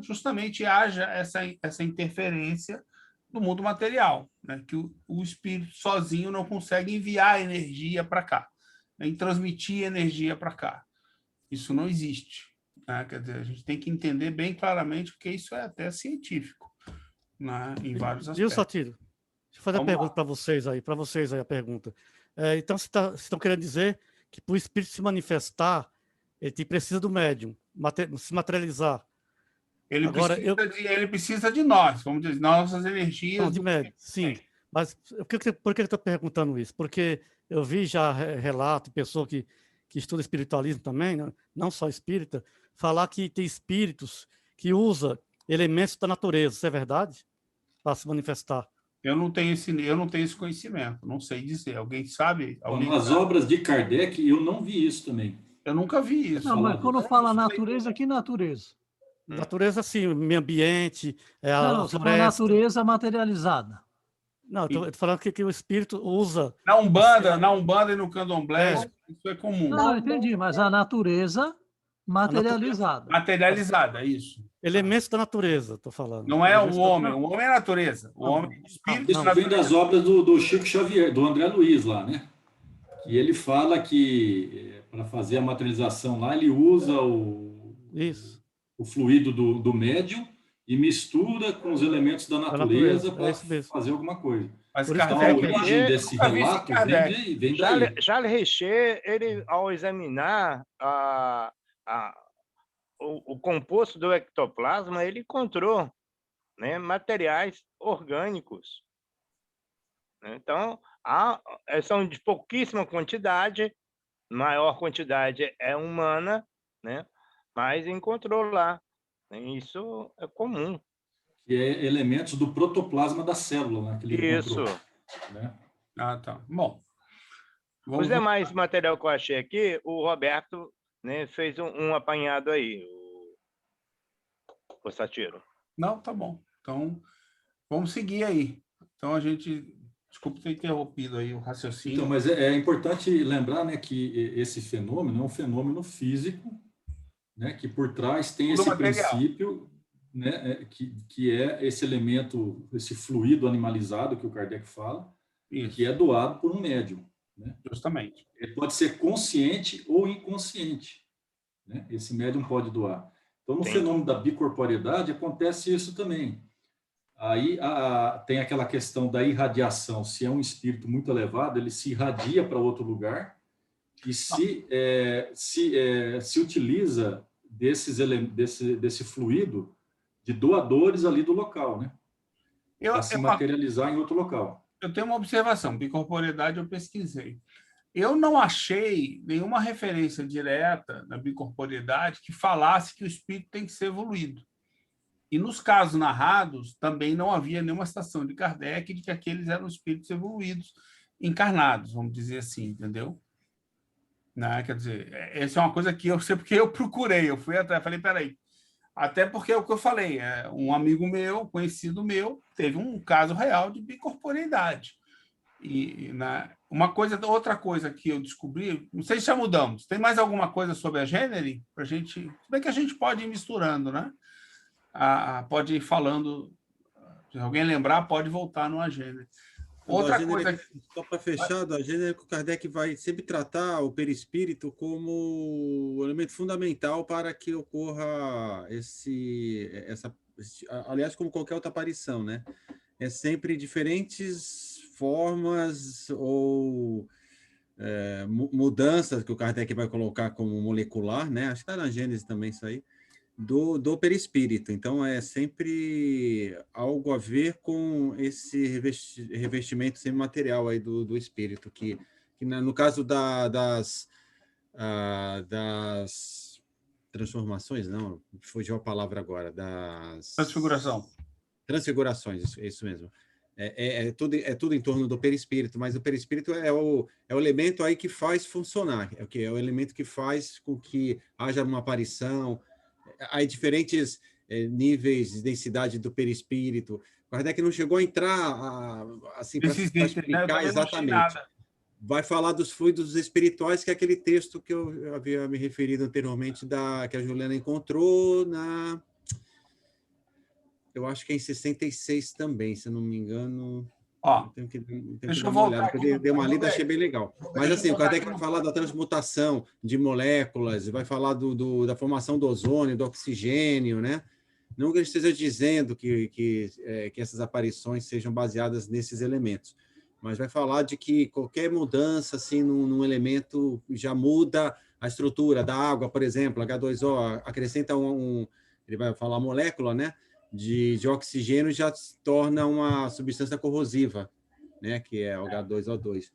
justamente haja essa interferência no mundo material, né? Que o espírito sozinho não consegue enviar energia para cá, nem transmitir energia para cá. Isso não existe, né? Quer dizer, a gente tem que entender bem claramente, porque isso é até científico, né? Em vários aspectos. Viu, Satiro? Deixa eu fazer a pergunta para vocês aí, a pergunta. Então, vocês estão querendo dizer que para o espírito se manifestar, ele precisa do médium, se materializar. Ele precisa de nós, como diz, nossas energias. Não, de médium, sim. Mas por que eu estou perguntando isso? Porque eu vi já relato, pessoa que estuda espiritualismo também, não só espírita, falar que tem espíritos que usam elementos da natureza. Isso é verdade? Para se manifestar. Eu não tenho esse conhecimento, não sei dizer. Alguém sabe? Nas obras de Kardec, eu não vi isso também. Eu nunca vi isso. Não, mas quando fala natureza, que natureza? Natureza, sim, meio ambiente, a natureza materializada. Não, estou falando que o espírito usa... Na Umbanda e no Candomblé, isso é comum. Não, entendi, mas a natureza materializada. Materializada, isso. Elementos da natureza, estou falando. Não é o homem é a natureza. O homem é o espírito. Isso vem das obras do Chico Xavier, do André Luiz lá, né? E ele fala que para fazer a materialização lá, ele usa o fluido do médium e mistura com os elementos da natureza para fazer alguma coisa. Mas a origem desse relato vem daí. Charles Richer, ele, ao examinar o composto do ectoplasma, ele encontrou, né, materiais orgânicos. Então, são de pouquíssima quantidade, maior quantidade é humana, né? Mas encontrou lá. Isso é comum. Que é elementos do protoplasma da célula, né? Que ele encontrou, né? Tá. Bom, Os demais material que eu achei aqui, o Roberto, né, fez um apanhado aí, o Satiro. Não, tá bom. Então, vamos seguir aí. Então, a gente... Desculpa ter interrompido aí o raciocínio. Então, mas é importante lembrar, né, que esse fenômeno é um fenômeno físico, né, que por trás tem esse princípio, né, que é esse elemento, esse fluido animalizado que o Kardec fala, que é doado por um médium. Né? Justamente. Ele pode ser consciente ou inconsciente. Né? Esse médium pode doar. Então, no fenômeno da bicorporeidade, acontece isso também. Aí tem aquela questão da irradiação. Se é um espírito muito elevado, ele se irradia para outro lugar e se utiliza desse fluido de doadores ali do local, né? Para se materializar em outro local. Eu tenho uma observação. Bicorporeidade eu pesquisei. Eu não achei nenhuma referência direta na bicorporeidade que falasse que o espírito tem que ser evoluído. E nos casos narrados, também não havia nenhuma citação de Kardec de que aqueles eram espíritos evoluídos, encarnados, vamos dizer assim, entendeu? Né? Quer dizer, essa é uma coisa que eu sei porque eu procurei, eu fui atrás, falei, peraí, até porque é o que eu falei, um amigo meu, conhecido meu, teve um caso real de bicorporeidade. E outra coisa que eu descobri, não sei se já mudamos, tem mais alguma coisa sobre a gênero? Para a gente, se bem que a gente pode ir misturando, né? Pode ir falando, se alguém lembrar, pode voltar no agenda. Outra coisa... Só para fechar, a gênero que o Kardec vai sempre tratar o perispírito como o elemento fundamental para que ocorra aliás, como qualquer outra aparição, né? É sempre diferentes formas ou mudanças que o Kardec vai colocar como molecular, né? Acho que está na Gênese também isso aí, do perispírito. Então, é sempre algo a ver com esse revestimento semimaterial aí do espírito, que no caso das transformações, não, fugiu a palavra agora, das... Transfigurações, isso mesmo. É tudo em torno do perispírito, mas o perispírito é o elemento aí que faz funcionar, é o elemento que faz com que haja uma aparição. Há diferentes níveis de densidade do perispírito. O Kardec não chegou a entrar assim para explicar exatamente. Vai falar dos fluidos espirituais, que é aquele texto que eu havia me referido anteriormente, que a Juliana encontrou eu acho que é em 66 também, se eu não me engano. Deixa eu voltar. Dei uma lida, achei bem legal. Mas assim, o Kardec vai falar da transmutação de moléculas, vai falar da formação do ozônio, do oxigênio, né? Não que ele esteja dizendo que essas aparições sejam baseadas nesses elementos, mas vai falar de que qualquer mudança assim, num elemento já muda a estrutura da água, por exemplo, H2O, acrescenta ele vai falar molécula, né? De oxigênio já se torna uma substância corrosiva, né, que é o H2O2.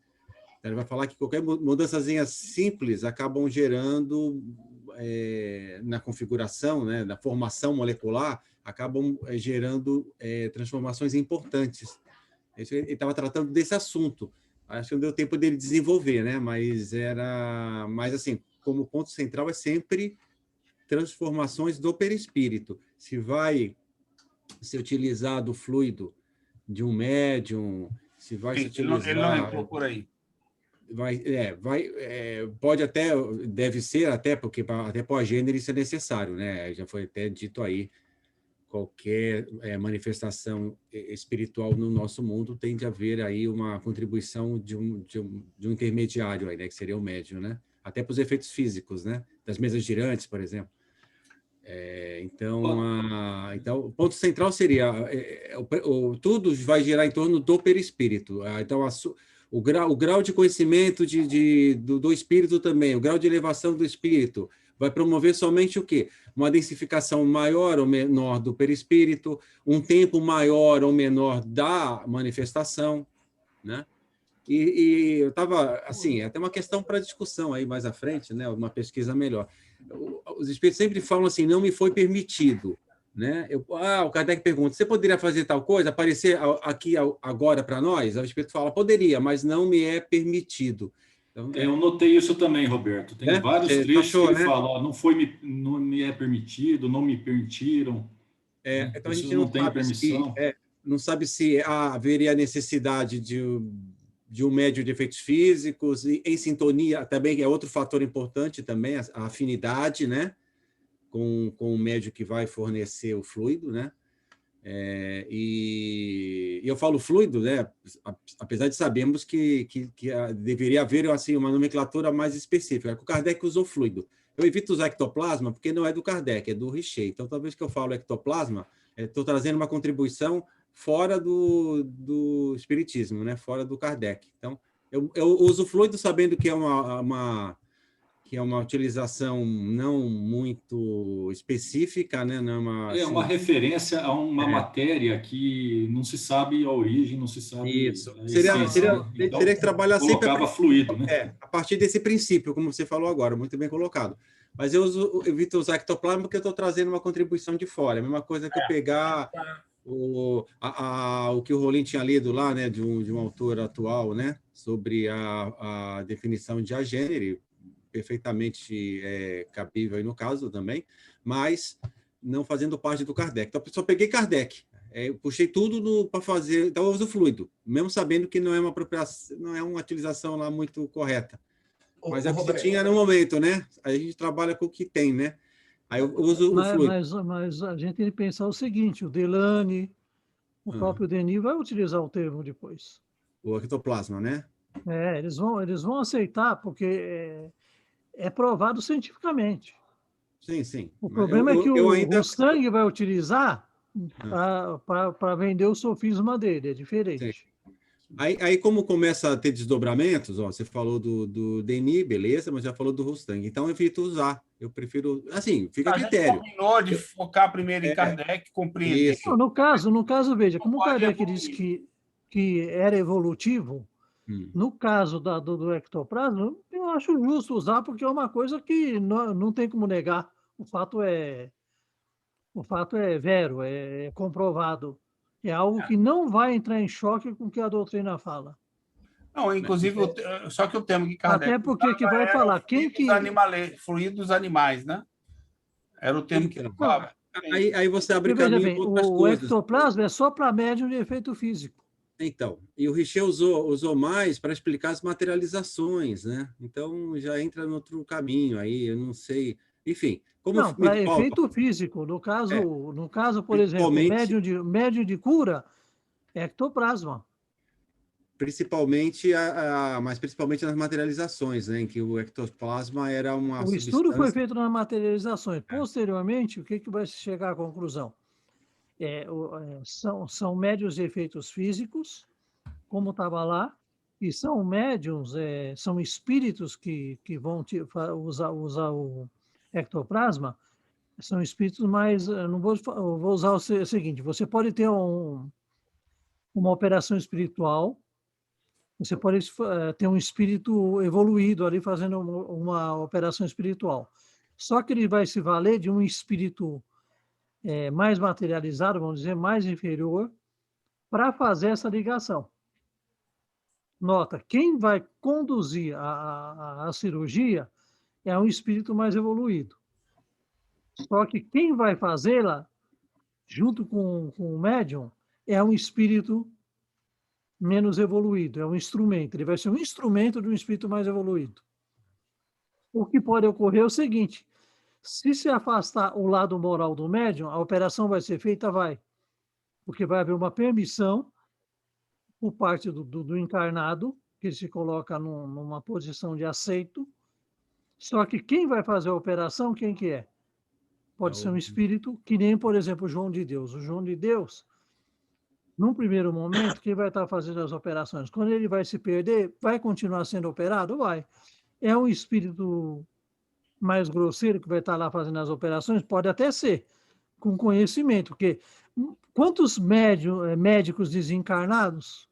Então, ele vai falar que qualquer mudançazinha simples acabam gerando, na configuração, né, na formação molecular, acabam gerando transformações importantes. Ele estava tratando desse assunto. Acho que não deu tempo dele desenvolver, né, mas assim, como ponto central é sempre transformações do perispírito. Se vai ser utilizado o fluido de um médium, se vai se utilizar... Ele não entrou por aí. Pode até, deve ser até, porque até para a gênero isso é necessário, né? Já foi até dito aí, qualquer manifestação espiritual no nosso mundo tem de haver aí uma contribuição de um intermediário aí, né? Que seria o médium, né? Até para os efeitos físicos, né? Das mesas girantes, por exemplo. Então, o ponto central seria tudo vai girar em torno do perispírito. Então, o grau de conhecimento do espírito também, o grau de elevação do espírito, vai promover somente o quê? Uma densificação maior ou menor do perispírito, um tempo maior ou menor da manifestação, né? E eu estava, assim, até uma questão para discussão aí mais à frente, né? Uma pesquisa melhor. Os espíritos sempre falam assim, não me foi permitido, né? O Kardec pergunta, você poderia fazer tal coisa, aparecer aqui agora para nós? O espírito fala, poderia, mas não me é permitido. Então, eu notei isso também, Roberto. Tem vários trechos que ele fala, ó, não me é permitido, não me permitiram. Então a gente não tem permissão. Não sabe se haveria necessidade de um médium de efeitos físicos, e em sintonia também, é outro fator importante também, a afinidade, né? Com o médium que vai fornecer o fluido, né? E eu falo fluido, né? Apesar de sabermos que deveria haver assim, uma nomenclatura mais específica. O Kardec usou fluido. Eu evito usar ectoplasma porque não é do Kardec, é do Richer. Então, talvez que eu falo ectoplasma, estou trazendo uma contribuição fora do espiritismo, né? Fora do Kardec. Então, eu uso fluido sabendo que é uma utilização não muito específica, né? Não é uma referência a uma matéria que não se sabe a origem, não se sabe Isso. a Seria então, que trabalhar sempre fluido, né? a partir desse princípio, como você falou agora, muito bem colocado. Mas eu evito usar ectoplasma porque eu estou trazendo uma contribuição de fora. É a mesma coisa que eu pegar o que o Rolim tinha lido lá, né, de um autor atual, né, sobre a definição de agênero, perfeitamente cabível aí no caso também, mas não fazendo parte do Kardec. Então, eu só peguei Kardec, eu puxei tudo para fazer, então eu uso fluido, mesmo sabendo que não é uma apropriação, não é uma utilização lá muito correta. Mas é o que você tinha no momento, né? A gente trabalha com o que tem, né? Aí eu uso o fluido. Mas a gente tem que pensar o seguinte, o Delane, o próprio Denis vai utilizar o termo depois. O ectoplasma, né? Eles vão aceitar, porque é provado cientificamente. Sim, sim. O problema é que o sangue vai utilizar para vender o sofisma dele, é diferente. Sim. Aí, como começa a ter desdobramentos, você falou do Denis, beleza, mas já falou do Rustang. Então, eu evito usar. Eu prefiro... Assim, fica a critério. A gente combinou de focar primeiro em Kardec, compreender. Isso. No caso, veja, como o Kardec disse que era evolutivo, no caso do ectoplasma, eu acho justo usar, porque é uma coisa que não tem como negar. O fato é vero, é comprovado. É algo que não vai entrar em choque com o que a doutrina fala. Não, inclusive, só que o termo que Kardec... Até porque que vai falar... Fluidos animais, né? Era o termo que ele falava. Aí você abre caminho para outras coisas. O ectoplasma é só para médium de efeito físico. Então, e o Richer usou mais para explicar as materializações, né? Então, já entra no outro caminho aí, eu não sei... Enfim... Não, para efeito físico. No caso, por exemplo, médium de cura, ectoplasma. Principalmente mas principalmente nas materializações, né, em que o ectoplasma era uma substância... O estudo foi feito nas materializações. Posteriormente, o que vai chegar à conclusão? São médiuns de efeitos físicos, como estava lá, e são médiuns, são espíritos que vão usar o ectoplasma, são espíritos mais... Eu vou usar o seguinte, você pode ter uma operação espiritual, você pode ter um espírito evoluído ali fazendo uma operação espiritual. Só que ele vai se valer de um espírito mais materializado, vamos dizer, mais inferior, para fazer essa ligação. Nota, quem vai conduzir a cirurgia é um espírito mais evoluído. Só que quem vai fazê-la, junto com o médium, é um espírito menos evoluído, é um instrumento. Ele vai ser um instrumento de um espírito mais evoluído. O que pode ocorrer é o seguinte: se afastar o lado moral do médium, a operação vai ser feita? Vai. Porque vai haver uma permissão por parte do encarnado, que ele se coloca numa posição de aceito. Só que quem vai fazer a operação, quem que é? Pode ser um espírito, que nem, por exemplo, o João de Deus. O João de Deus, num primeiro momento, quem vai estar fazendo as operações? Quando ele vai se perder, vai continuar sendo operado? Vai. É um espírito mais grosseiro que vai estar lá fazendo as operações? Pode até ser, com conhecimento, porque quantos médicos desencarnados,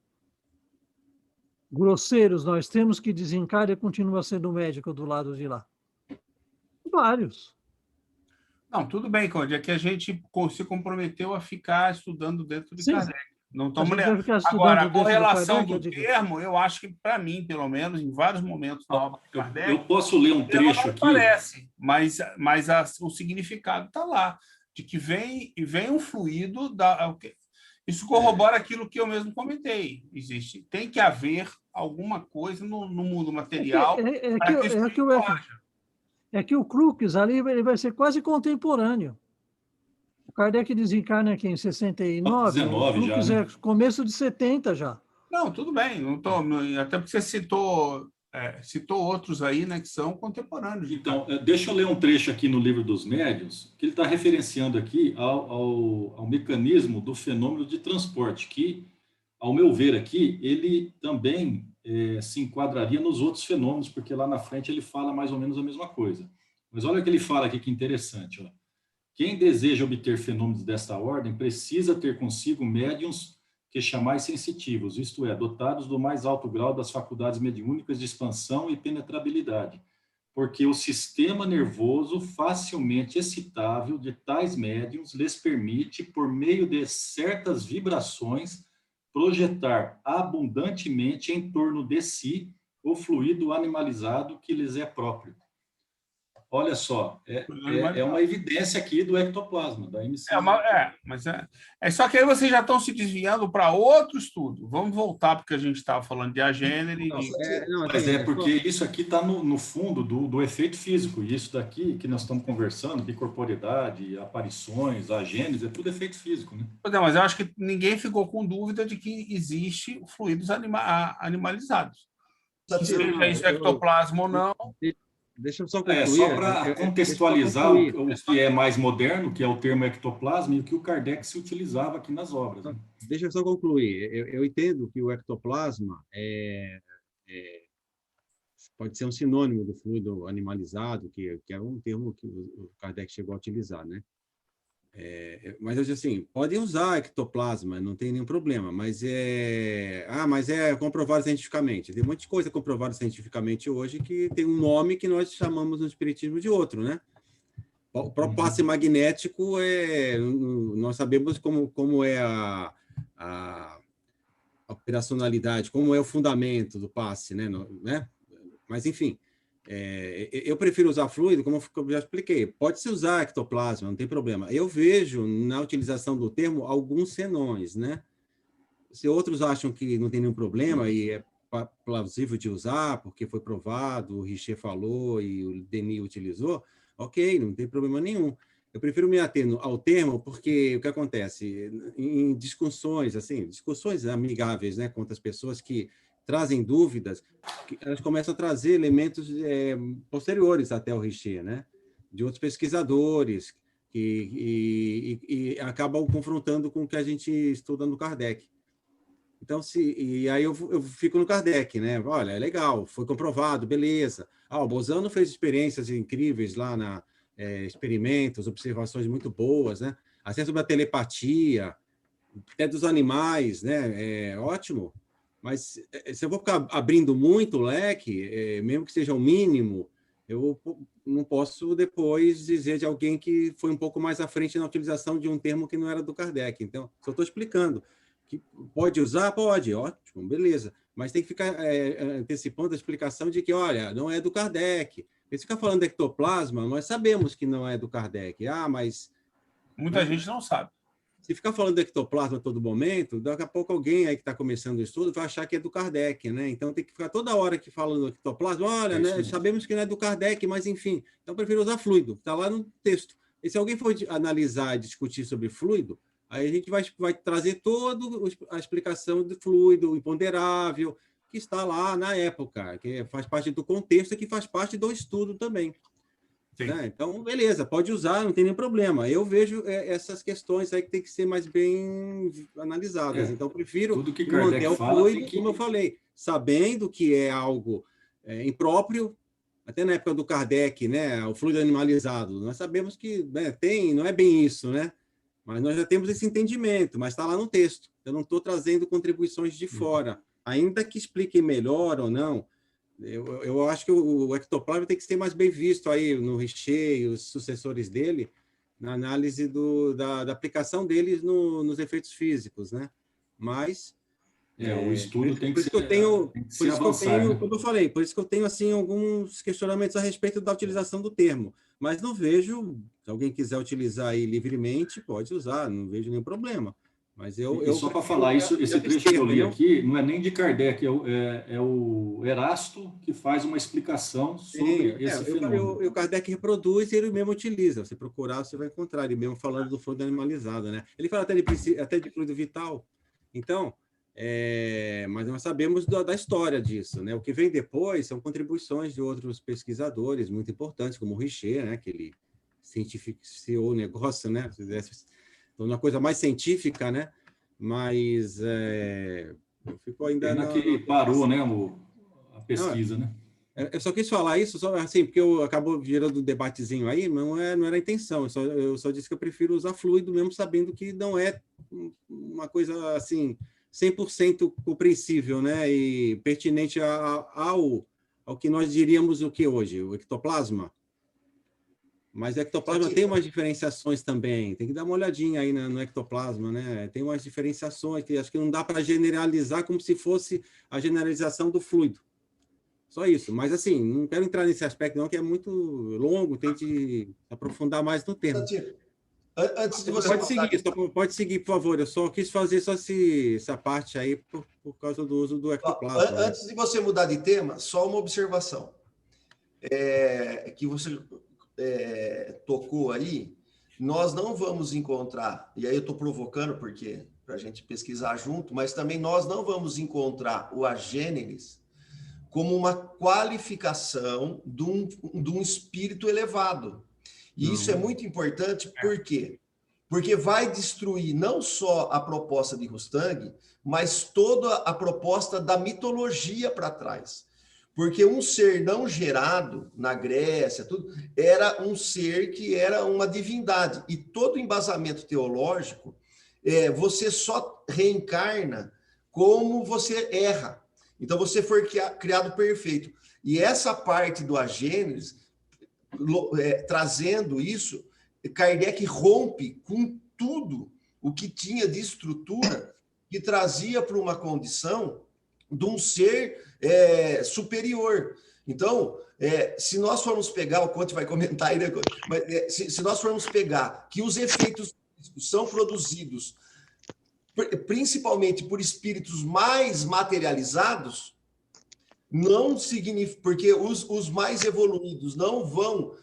grosseiros, nós temos que desencarna e continua sendo médico do lado de lá? Vários. Não, tudo bem, Conde, é que a gente se comprometeu a ficar estudando dentro de Sim. Kardec. Não estamos lendo. Agora, a correlação do termo, eu acho que, para mim, pelo menos, em vários momentos da obra de Kardec... Eu posso ler um trecho aqui? Parece, mas o significado está lá, de que vem um fluido... Isso corrobora aquilo que eu mesmo comentei. Tem que haver alguma coisa no mundo material para que isso haja. É que o Crookes ali ele vai ser quase contemporâneo. O Kardec desencarna aqui em 69, 19 o Crookes já, né? é começo de 70 já. Não, tudo bem. Até porque você citou outros aí, né, que são contemporâneos. Então, deixa eu ler um trecho aqui no Livro dos Médiuns, que ele está referenciando aqui ao mecanismo do fenômeno de transporte, que, ao meu ver aqui, ele também se enquadraria nos outros fenômenos, porque lá na frente ele fala mais ou menos a mesma coisa. Mas olha o que ele fala aqui, que interessante. Ó. Quem deseja obter fenômenos desta ordem precisa ter consigo médiuns que chamais sensitivos, isto é, dotados do mais alto grau das faculdades mediúnicas de expansão e penetrabilidade, porque o sistema nervoso facilmente excitável de tais médiuns lhes permite, por meio de certas vibrações, projetar abundantemente em torno de si o fluido animalizado que lhes é próprio. Olha só, é uma evidência aqui do ectoplasma, da emissão. Mas só que aí vocês já estão se desviando para outro estudo. Vamos voltar, porque a gente estava falando de agênere. Mas porque isso aqui está no fundo do efeito físico, e isso daqui que nós estamos conversando, de corporeidade, aparições, agêneres, é tudo efeito físico, né? Mas eu acho que ninguém ficou com dúvida de que existe fluidos animalizados. Seja isso ectoplasma ou não. Deixa eu só concluir. Só para contextualizar o que é mais moderno, que é o termo ectoplasma, e o que o Kardec se utilizava aqui nas obras. Né? Deixa eu só concluir. Eu entendo que o ectoplasma pode ser um sinônimo do fluido animalizado, que é um termo que o Kardec chegou a utilizar, né? Mas eu digo assim, podem usar ectoplasma, não tem nenhum problema, mas é comprovado cientificamente. Tem um monte de coisa comprovada cientificamente hoje que tem um nome que nós chamamos no espiritismo de outro, né? O próprio passe magnético, nós sabemos como é a operacionalidade, como é o fundamento do passe, né? Mas, enfim... eu prefiro usar fluido, como eu já expliquei. Pode-se usar ectoplasma, não tem problema. Eu vejo na utilização do termo alguns senões, né? Se outros acham que não tem nenhum problema e é plausível de usar, porque foi provado, o Richer falou e o Denis utilizou, ok, não tem problema nenhum. Eu prefiro me ater ao termo porque o que acontece? Em discussões amigáveis, né, com outras pessoas que trazem dúvidas, elas começam a trazer elementos posteriores até o Richer, né? De outros pesquisadores, e acabam confrontando com o que a gente estuda no Kardec. Então, e aí eu fico no Kardec, né? Olha, é legal, foi comprovado, beleza. O Bolzano fez experiências incríveis lá, experimentos, observações muito boas, né? Até sobre a telepatia, até dos animais, né? Ótimo. Mas se eu vou ficar abrindo muito o leque, mesmo que seja o mínimo, eu não posso depois dizer de alguém que foi um pouco mais à frente na utilização de um termo que não era do Kardec. Então, só estou explicando. Que pode usar? Pode, ótimo, beleza. Mas tem que ficar antecipando a explicação de que, olha, não é do Kardec. Eles ficam falando de ectoplasma, nós sabemos que não é do Kardec. Mas... Muita gente não sabe. Se ficar falando de ectoplasma a todo momento, daqui a pouco alguém aí que está começando o estudo vai achar que é do Kardec, né? Então tem que ficar toda hora que falando do ectoplasma, olha, né? Sabemos que não é do Kardec, mas enfim. Então eu prefiro usar fluido, está lá no texto. E se alguém for analisar e discutir sobre fluido, aí a gente vai trazer toda a explicação do fluido imponderável, que está lá na época, que faz parte do contexto e que faz parte do estudo também. Né? Então, beleza, pode usar, não tem nenhum problema. Eu vejo essas questões aí que tem que ser mais bem analisadas. Então, eu prefiro manter o fluido, como eu falei, sabendo que é algo impróprio, até na época do Kardec, né, o fluido animalizado, nós sabemos que não é bem isso, né? Mas nós já temos esse entendimento, mas está lá no texto. Eu não estou trazendo contribuições de fora, ainda que explique melhor ou não. Eu acho que o ectoplasma tem que ser mais bem visto aí no Richer e os sucessores dele, na análise da aplicação deles nos efeitos físicos, né? mas o estudo tem que ser, como eu falei, por isso que eu tenho assim alguns questionamentos a respeito da utilização do termo, mas não vejo, se alguém quiser utilizar aí livremente, pode usar, não vejo nenhum problema. Mas só para falar isso, esse trecho que eu li aqui não é nem de Kardec, é o Erasto que faz uma explicação sobre esse fenômeno. O Kardec reproduz e ele mesmo utiliza. Se procurar, você vai encontrar ele mesmo falando do fluido animalizado, né? Ele fala até de fluido vital. Então, mas nós sabemos da história disso, né? O que vem depois são contribuições de outros pesquisadores muito importantes, como o Richer, né? Que ele cientificou o negócio, né? Uma coisa mais científica, né? Mas eu fico ainda... que parou, né? A pesquisa, né? Eu só quis falar isso, assim, porque acabou gerando um debatezinho aí, mas não era a intenção. Eu só disse que eu prefiro usar fluido, mesmo sabendo que não é uma coisa, assim, 100% compreensível, né? E pertinente ao que nós diríamos o que hoje? O ectoplasma? Mas o ectoplasma tem umas diferenciações também. Tem que dar uma olhadinha aí no ectoplasma, né? Tem umas diferenciações que acho que não dá para generalizar como se fosse a generalização do fluido. Só isso. Mas, assim, não quero entrar nesse aspecto, não, que é muito longo. Tente aprofundar mais no tema. Antes de você... Pode seguir, por favor. Eu só quis fazer essa parte aí por causa do uso do ectoplasma. Antes de você mudar de tema, só uma observação. Que você... tocou aí, nós não vamos encontrar, e aí eu estou provocando porque para a gente pesquisar junto, mas também nós não vamos encontrar o agêneres como uma qualificação de um espírito elevado. E isso é muito importante, por quê? Porque vai destruir não só a proposta de Rustang, mas toda a proposta da mitologia para trás. Porque um ser não gerado na Grécia, tudo, era um ser que era uma divindade. E todo embasamento teológico, você só reencarna como você erra. Então, você foi criado perfeito. E essa parte do agênesis, trazendo isso, Kardec rompe com tudo o que tinha de estrutura que trazia para uma condição de um ser superior. Então, se nós formos pegar, o Conte vai comentar aí, né? Mas, se nós formos pegar que os efeitos são produzidos principalmente por espíritos mais materializados, não significa, porque os mais evoluídos não vão,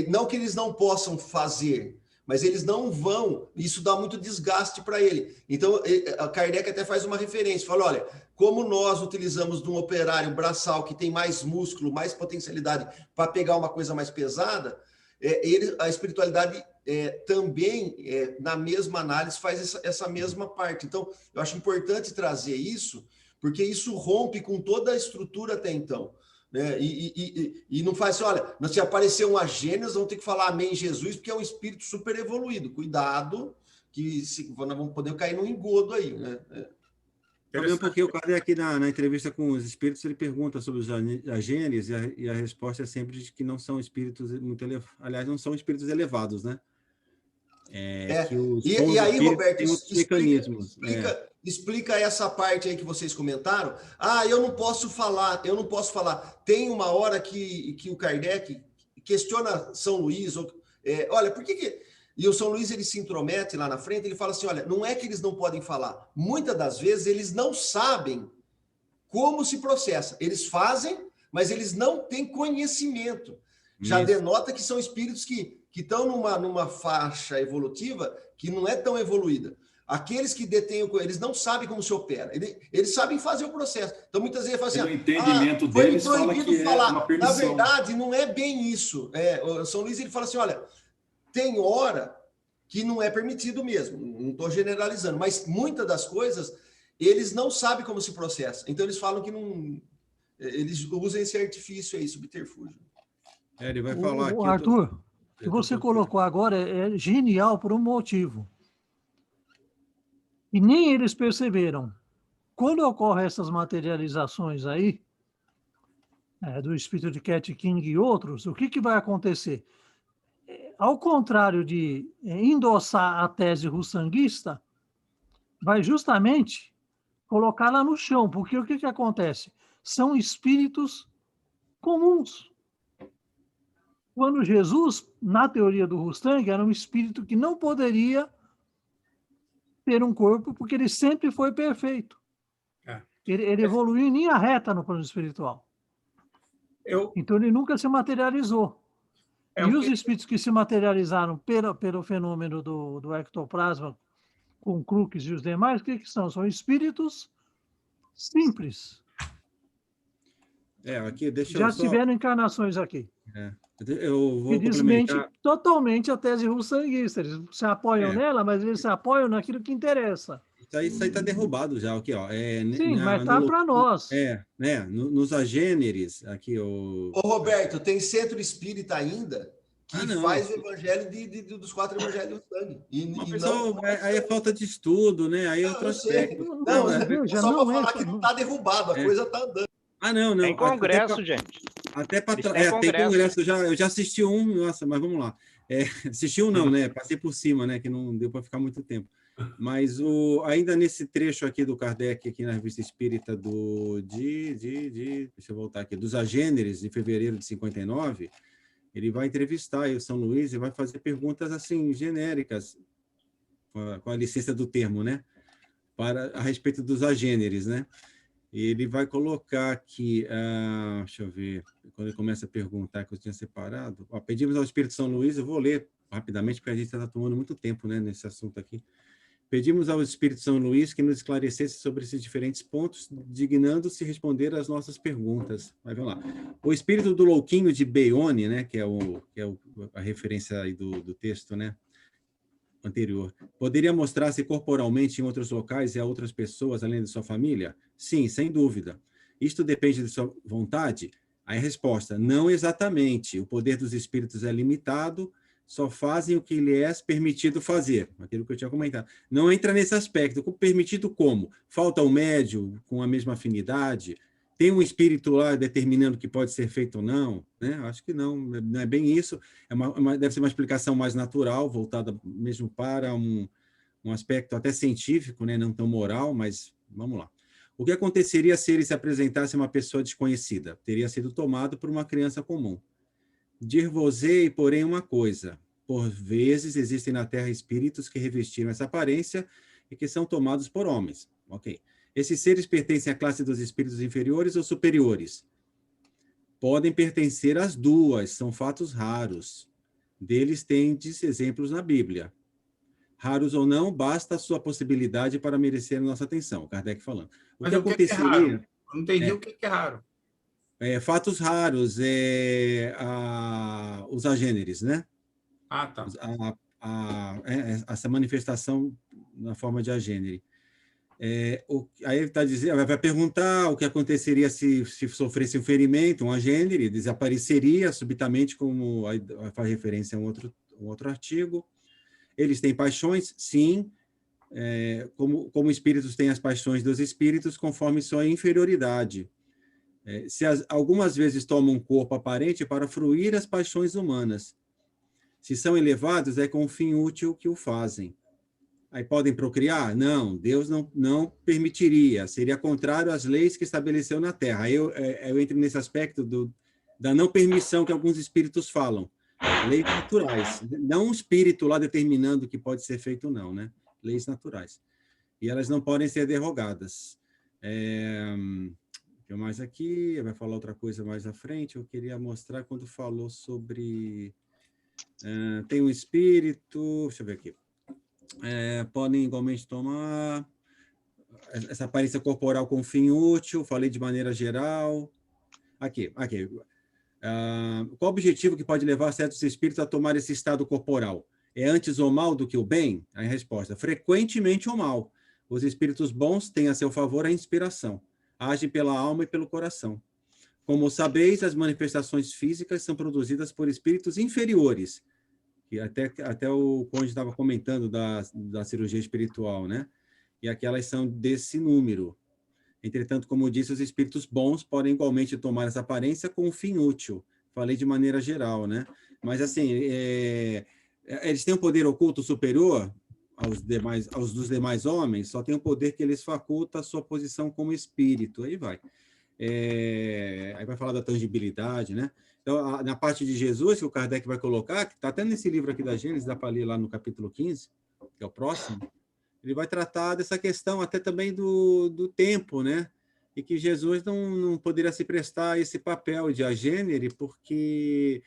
não que eles não possam fazer, mas eles não vão, isso dá muito desgaste para ele. Então, a Kardec até faz uma referência, fala, olha, como nós utilizamos de um operário braçal que tem mais músculo, mais potencialidade para pegar uma coisa mais pesada, a espiritualidade também, na mesma análise, faz essa mesma parte. Então, eu acho importante trazer isso, porque isso rompe com toda a estrutura até então. Né? E não faz assim, olha, se aparecer um agênesis, vamos ter que falar amém Jesus, porque é um espírito super evoluído. Cuidado, que nós vamos poder cair num engodo aí. Né? Também porque o Kardec aqui na entrevista com os espíritos, ele pergunta sobre os agênesis e a resposta é sempre de que não são espíritos muito elevados. Aliás, não são espíritos elevados, né? E aí, Roberto, explica essa parte aí que vocês comentaram. Eu não posso falar. Tem uma hora que o Kardec questiona São Luís. Olha, por que... E o São Luís, ele se intromete lá na frente, ele fala assim, olha, não é que eles não podem falar. Muitas das vezes, eles não sabem como se processa. Eles fazem, mas eles não têm conhecimento. Já denota que são espíritos que estão numa faixa evolutiva que não é tão evoluída. Aqueles que detêm, eles não sabem como se opera. Eles sabem fazer o processo. Então, muitas vezes, falam assim, o entendimento deles fala que falar. É uma permissão. Na verdade, não é bem isso. O São Luís, ele fala assim, olha, tem hora que não é permitido mesmo. Não estou generalizando, mas muitas das coisas, eles não sabem como se processa. Então, eles falam que não... Eles usam esse artifício aí, subterfúgio. Ele vai falar aqui... Arthur, o que você colocou agora é genial por um motivo. E nem eles perceberam. Quando ocorrem essas materializações aí, do espírito de Cat King e outros, o que vai acontecer? Ao contrário de endossar a tese russanguista, vai justamente colocá-la no chão, porque o que acontece? São espíritos comuns. Quando Jesus, na teoria do Rustang, era um espírito que não poderia ter um corpo, porque ele sempre foi perfeito. Ele evoluiu em linha reta no plano espiritual. Então, ele nunca se materializou. E os espíritos que se materializaram pelo fenômeno do ectoplasma, com Crookes e os demais, o que são? São espíritos simples. Aqui, deixa já eu só... tiveram encarnações aqui. Eu vou que desmente complementar... totalmente a tese russanguista. Eles se apoiam nela, mas eles se apoiam naquilo que interessa. Isso aí está derrubado já, aqui, ó. Sim, mas está para nós. Nos agêneres, aqui o... Ô, Roberto, tem centro espírita ainda que faz o evangelho dos 4 evangelhos do sangue. Aí é falta de estudo, né? Aí é outro aspecto. Só para falar que não está derrubado, a coisa está andando. Não. Tem congresso, gente. Até para tem congresso. Eu já assisti um, nossa, mas vamos lá. Assisti um não, né? Passei por cima, né? Que não deu para ficar muito tempo. Mas ainda nesse trecho aqui do Kardec, aqui na Revista Espírita deixa eu voltar aqui, dos agêneres, de fevereiro de 59, ele vai entrevistar o São Luís e vai fazer perguntas assim genéricas, com a licença do termo, né? A respeito dos agêneres, né? Ele vai colocar aqui, deixa eu ver, quando ele começa a perguntar, que eu tinha separado. Pedimos ao Espírito São Luís, eu vou ler rapidamente, porque a gente está tomando muito tempo, né, nesse assunto aqui. Pedimos ao Espírito São Luís que nos esclarecesse sobre esses diferentes pontos, dignando-se responder às nossas perguntas. Mas vamos lá. O espírito do louquinho de Beyone, né, que é a referência aí do texto, né, anterior, poderia mostrar-se corporalmente em outros locais e a outras pessoas, além de sua família? Sim, sem dúvida. Isto depende de sua vontade? Aí a resposta, não exatamente. O poder dos espíritos é limitado, só fazem o que lhe é permitido fazer, aquilo que eu tinha comentado. Não entra nesse aspecto. Permitido como? Falta um médium com a mesma afinidade? Tem um espírito lá determinando o que pode ser feito ou não? Né? Acho que não é bem isso. Deve ser uma explicação mais natural, voltada mesmo para um aspecto até científico, né? Não tão moral, mas vamos lá. O que aconteceria se ele se apresentasse a uma pessoa desconhecida? Teria sido tomado por uma criança comum. Dir-vos-ei, porém, uma coisa. Por vezes existem na Terra espíritos que revestiram essa aparência e que são tomados por homens. Ok. Esses seres pertencem à classe dos espíritos inferiores ou superiores? Podem pertencer às duas, são fatos raros. Deles tendes exemplos na Bíblia. Raros ou não, basta a sua possibilidade para merecer a nossa atenção. Kardec falando. Mas o que aconteceria? É raro? Eu não entendi o que é raro. Fatos raros, os agêneres, né? Tá. Essa manifestação na forma de agênere. Aí ele está dizendo, vai perguntar o que aconteceria se sofresse um ferimento, um agênere, desapareceria subitamente, como faz referência a um outro artigo. Eles têm paixões? Sim. Como espíritos têm as paixões dos espíritos, conforme sua inferioridade. Algumas vezes tomam um corpo aparente para fruir as paixões humanas. Se são elevados, é com um fim útil que o fazem. Aí podem procriar? Não, Deus não permitiria. Seria contrário às leis que estabeleceu na Terra. Aí eu entro nesse aspecto da não permissão que alguns espíritos falam. Leis naturais. Não um espírito lá determinando o que pode ser feito ou não, né? Leis naturais. E elas não podem ser derrogadas. O que mais aqui? Vai falar outra coisa mais à frente. Eu queria mostrar quando falou sobre... tem um espírito... Deixa eu ver aqui. Podem igualmente tomar essa aparência corporal com fim útil. Falei de maneira geral. Aqui. Qual o objetivo que pode levar certos espíritos a tomar esse estado corporal? É antes o mal do que o bem? A resposta, frequentemente o mal. Os espíritos bons têm a seu favor a inspiração. Agem pela alma e pelo coração. Como sabeis, as manifestações físicas são produzidas por espíritos inferiores, que até o Conde estava comentando da cirurgia espiritual, né? E aquelas são desse número. Entretanto, como disse, os espíritos bons podem igualmente tomar essa aparência com um fim útil. Falei de maneira geral, né? Mas, assim, eles têm um poder oculto superior? aos dos demais homens, só tem o poder que lhes faculta a sua posição como espírito. Aí vai. Aí vai falar da tangibilidade, né? Então, na parte de Jesus, que o Kardec vai colocar, que está até nesse livro aqui da Gênesis, dá para ler lá no capítulo 15, que é o próximo, ele vai tratar dessa questão até também do tempo, né? E que Jesus não poderia se prestar a esse papel de agênere, porque,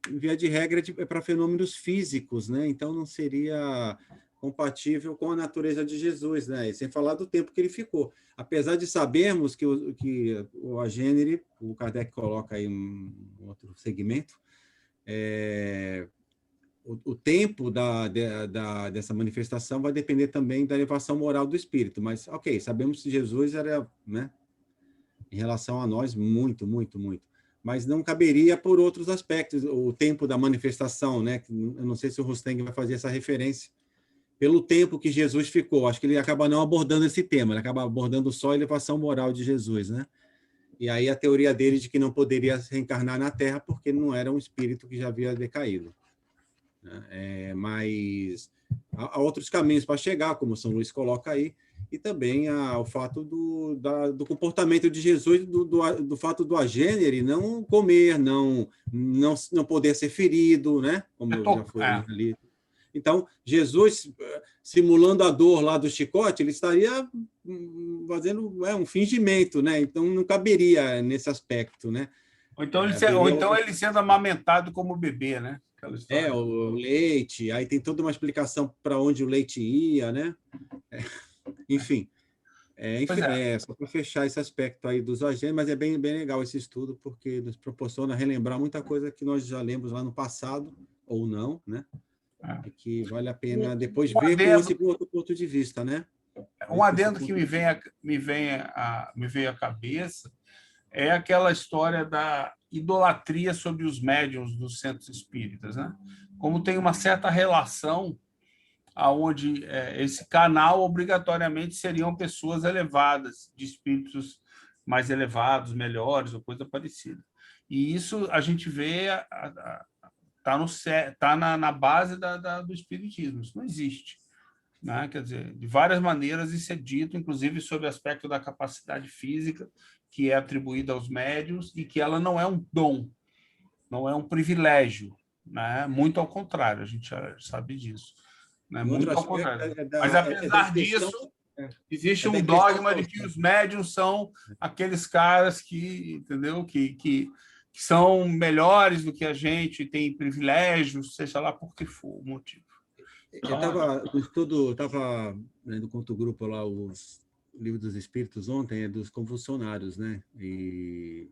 via de regra, é para fenômenos físicos, né? Então, não seria compatível com a natureza de Jesus, né? E sem falar do tempo que ele ficou. Apesar de sabermos que o agênere, o Kardec coloca aí um outro segmento, o tempo dessa manifestação vai depender também da elevação moral do espírito, mas, ok, sabemos que Jesus era, né, em relação a nós, muito, muito, muito. Mas não caberia por outros aspectos, o tempo da manifestação, né? Eu não sei se o Rusteng vai fazer essa referência, pelo tempo que Jesus ficou. Acho que ele acaba não abordando esse tema, ele acaba abordando só a elevação moral de Jesus, né? E aí a teoria dele de que não poderia reencarnar na Terra porque não era um espírito que já havia decaído. Mas há outros caminhos para chegar, como São Luís coloca aí, e também o fato do comportamento de Jesus, do fato do agênere não comer, não poder ser ferido, né? Como já foi ali. Então, Jesus, simulando a dor lá do chicote, ele estaria fazendo um fingimento, né? Então, não caberia nesse aspecto, né? Ou então ele sendo amamentado como bebê, né? O leite, aí tem toda uma explicação para onde o leite ia, né? Enfim, só para fechar esse aspecto aí dos agentes, mas é bem legal esse estudo, porque nos proporciona relembrar muita coisa que nós já lemos lá no passado, ou não, né? E que vale a pena depois ver com esse outro ponto de vista, né? Um adendo que me veio à cabeça é aquela história da idolatria sobre os médiuns dos centros espíritas, né? Como tem uma certa relação aonde esse canal obrigatoriamente seriam pessoas elevadas, de espíritos mais elevados, melhores, ou coisa parecida. E isso a gente vê está na base do espiritismo. Isso não existe, né? Quer dizer, de várias maneiras isso é dito, inclusive sobre o aspecto da capacidade física que é atribuída aos médiuns e que ela não é um dom, não é um privilégio, né? Muito ao contrário, a gente já sabe disso, né? Muito ao contrário. Mas apesar disso, existe um dogma de que os médiuns são aqueles caras que, entendeu, que são melhores do que a gente, têm privilégios, seja lá por que for o motivo. Eu estava lendo contra o grupo lá os livros dos Espíritos ontem, dos convulsionários, né? E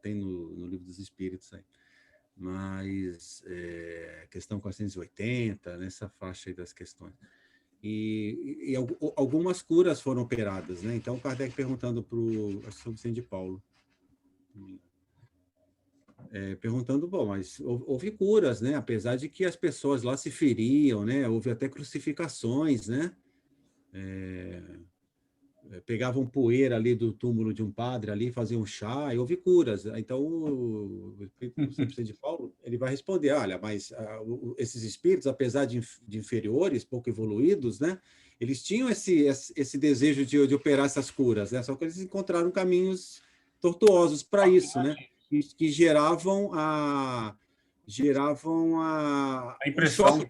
tem no livro dos Espíritos aí. Mas questão 480, nessa faixa aí das questões. E algumas curas foram operadas, né? Então, o Kardec perguntando para o São Vicente de Paulo, perguntando, mas houve curas, né? Apesar de que as pessoas lá se feriam, né? Houve até crucificações, né? Pegavam poeira ali do túmulo de um padre ali, faziam chá, e houve curas. Então, o São Vicente de Paulo, ele vai responder, olha, mas esses espíritos, apesar de inferiores, pouco evoluídos, né? Eles tinham esse desejo de operar essas curas, né? Só que eles encontraram caminhos tortuosos para isso, né? Que geravam a impressão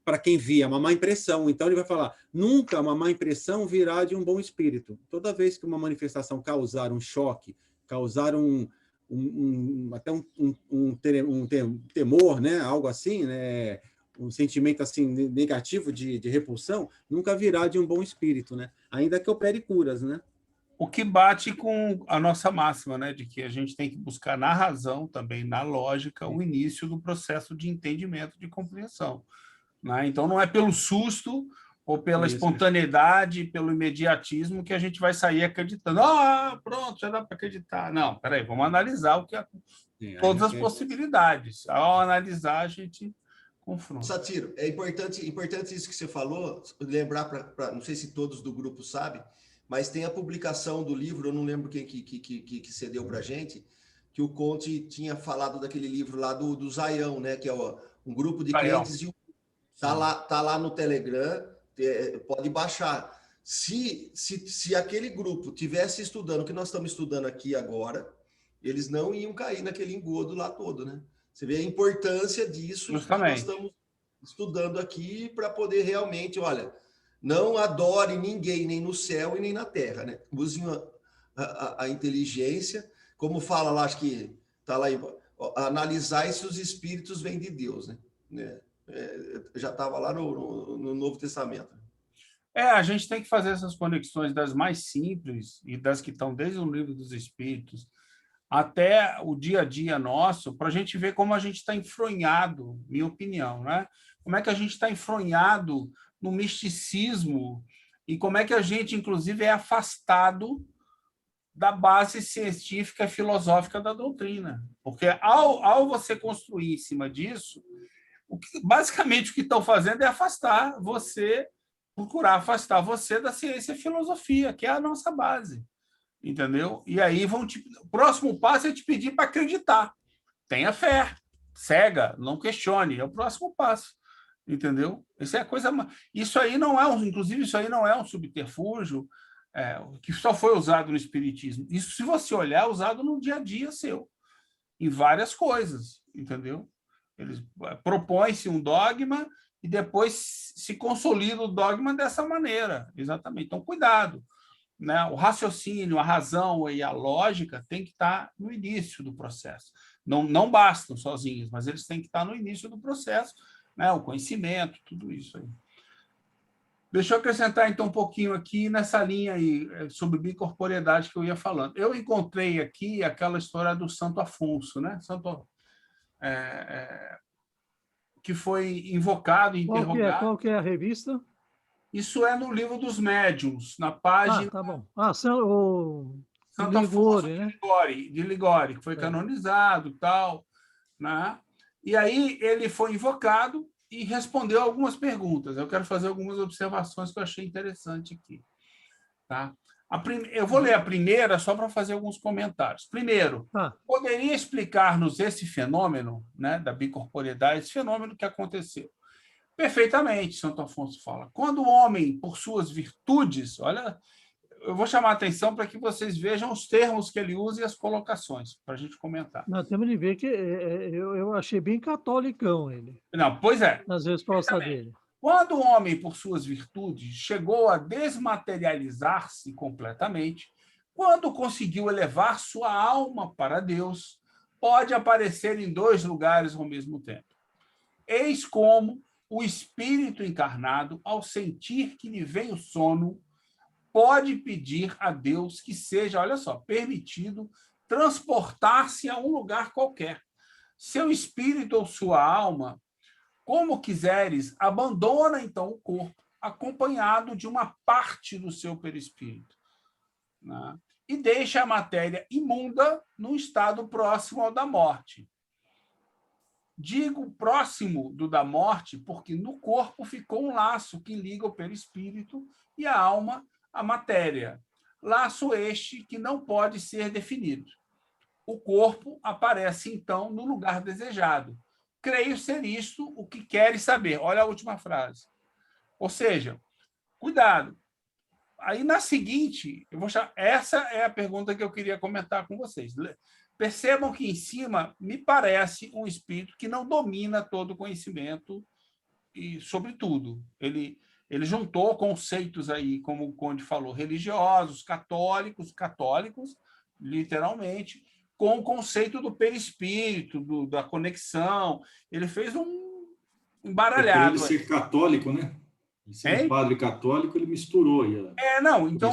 para quem via, uma má impressão. Então, ele vai falar, nunca uma má impressão virá de um bom espírito. Toda vez que uma manifestação causar um choque, causar até um temor, né? Algo assim, né? Um sentimento assim negativo de repulsão, nunca virá de um bom espírito, né? Ainda que opere curas, né? O que bate com a nossa máxima, né, de que a gente tem que buscar na razão, também na lógica, o início do processo de entendimento, de compreensão, né? Então, não é pelo susto ou pela espontaneidade, pelo imediatismo que a gente vai sair acreditando. Pronto, já dá para acreditar. Não, peraí, vamos analisar todas as possibilidades. Ao analisar, a gente confronta. Satiro, é importante isso que você falou, lembrar não sei se todos do grupo sabem, mas tem a publicação do livro, eu não lembro quem que cedeu para a gente, que o Conte tinha falado daquele livro lá do Zaião, né? Que é um grupo de crentes Tá lá no Telegram, pode baixar. Se aquele grupo tivesse estudando o que nós estamos estudando aqui agora, eles não iam cair naquele engodo lá todo, né? Você vê a importância disso que nós estamos estudando aqui para poder realmente, olha, não adore ninguém, nem no céu e nem na terra, né? Use a inteligência, como fala lá, acho que está lá, analisar se os espíritos vêm de Deus, né? Já estava lá no Novo Testamento. A gente tem que fazer essas conexões das mais simples e das que estão desde o Livro dos Espíritos até o dia a dia nosso, para a gente ver como a gente está enfronhado, minha opinião, né? Como é que a gente está enfronhado no misticismo e como é que a gente, inclusive, é afastado da base científica e filosófica da doutrina. Porque, ao você construir em cima disso, basicamente o que estão fazendo é afastar você, procurar afastar você da ciência e filosofia, que é a nossa base. Entendeu? E aí o próximo passo é te pedir para acreditar. Tenha fé, cega, não questione. É o próximo passo. Entendeu? Isso é a coisa. Isso aí não é inclusive, isso aí não é um subterfúgio que só foi usado no Espiritismo. Isso, se você olhar, é usado no dia a dia seu, em várias coisas. Entendeu? Eles propõem-se um dogma e depois se consolida o dogma dessa maneira. Exatamente. Então, cuidado. Né? O raciocínio, a razão e a lógica têm que estar no início do processo. Não bastam sozinhos, mas eles têm que estar no início do processo, né? O conhecimento, tudo isso aí. Deixa eu acrescentar, então, um pouquinho aqui nessa linha aí, sobre bicorporeidade que eu ia falando. Eu encontrei aqui aquela história do Santo Afonso, né? Que foi invocado e interrogado. Qual que é a revista? Isso é no Livro dos Médiuns, na página... tá bom. o Santo Afonso de Ligório, que foi canonizado e tal, né? E aí ele foi invocado e respondeu algumas perguntas. Eu quero fazer algumas observações que eu achei interessante aqui. Tá? Eu vou ler a primeira só para fazer alguns comentários. Primeiro, poderia explicar-nos esse fenômeno, né, da bicorporeidade, esse fenômeno que aconteceu? Perfeitamente, Santo Afonso fala. Quando o homem, por suas virtudes, olha, eu vou chamar a atenção para que vocês vejam os termos que ele usa e as colocações, para a gente comentar. Nós temos de ver que eu achei bem catolicão ele. Não, pois é. Nas respostas dele. Quando o homem, por suas virtudes, chegou a desmaterializar-se completamente, quando conseguiu elevar sua alma para Deus, pode aparecer em dois lugares ao mesmo tempo. Eis como o espírito encarnado, ao sentir que lhe vem o sono, pode pedir a Deus que seja, olha só, permitido transportar-se a um lugar qualquer. Seu espírito ou sua alma, como quiseres, abandona então o corpo, acompanhado de uma parte do seu perispírito, né? E deixa a matéria imunda num estado próximo ao da morte. Digo próximo do da morte porque no corpo ficou um laço que liga o perispírito e a alma à matéria. Laço este que não pode ser definido. O corpo aparece, então, no lugar desejado. Creio ser isto o que queres saber. Olha a última frase. Ou seja, cuidado. Aí, na seguinte, essa é a pergunta que eu queria comentar com vocês. Percebam que, em cima, me parece um espírito que não domina todo o conhecimento e, sobretudo, ele juntou conceitos aí, como o Conde falou, religiosos, católicos, literalmente, com o conceito do perispírito, da conexão. Ele fez um embaralhado. Por ele ser católico, né? Ele ser um padre católico, ele misturou. Então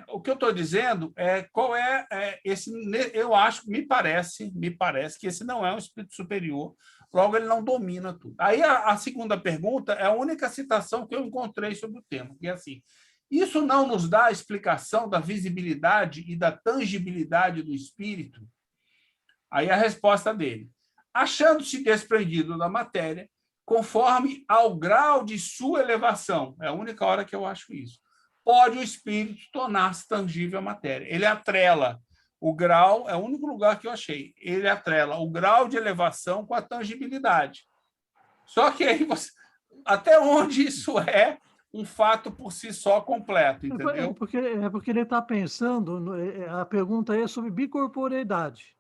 o que eu estou dizendo é qual é esse. Eu acho, me parece que esse não é um espírito superior, logo ele não domina tudo. Aí a segunda pergunta é a única citação que eu encontrei sobre o tema, que é assim: isso não nos dá a explicação da visibilidade e da tangibilidade do espírito? Aí a resposta dele: achando-se desprendido da matéria, conforme ao grau de sua elevação, é a única hora que eu acho isso, pode o espírito tornar-se tangível à matéria. Ele atrela o grau, é o único lugar que eu achei, ele atrela o grau de elevação com a tangibilidade. Só que aí até onde isso é um fato por si só completo, entendeu? É porque ele está pensando, a pergunta aí é sobre bicorporeidade,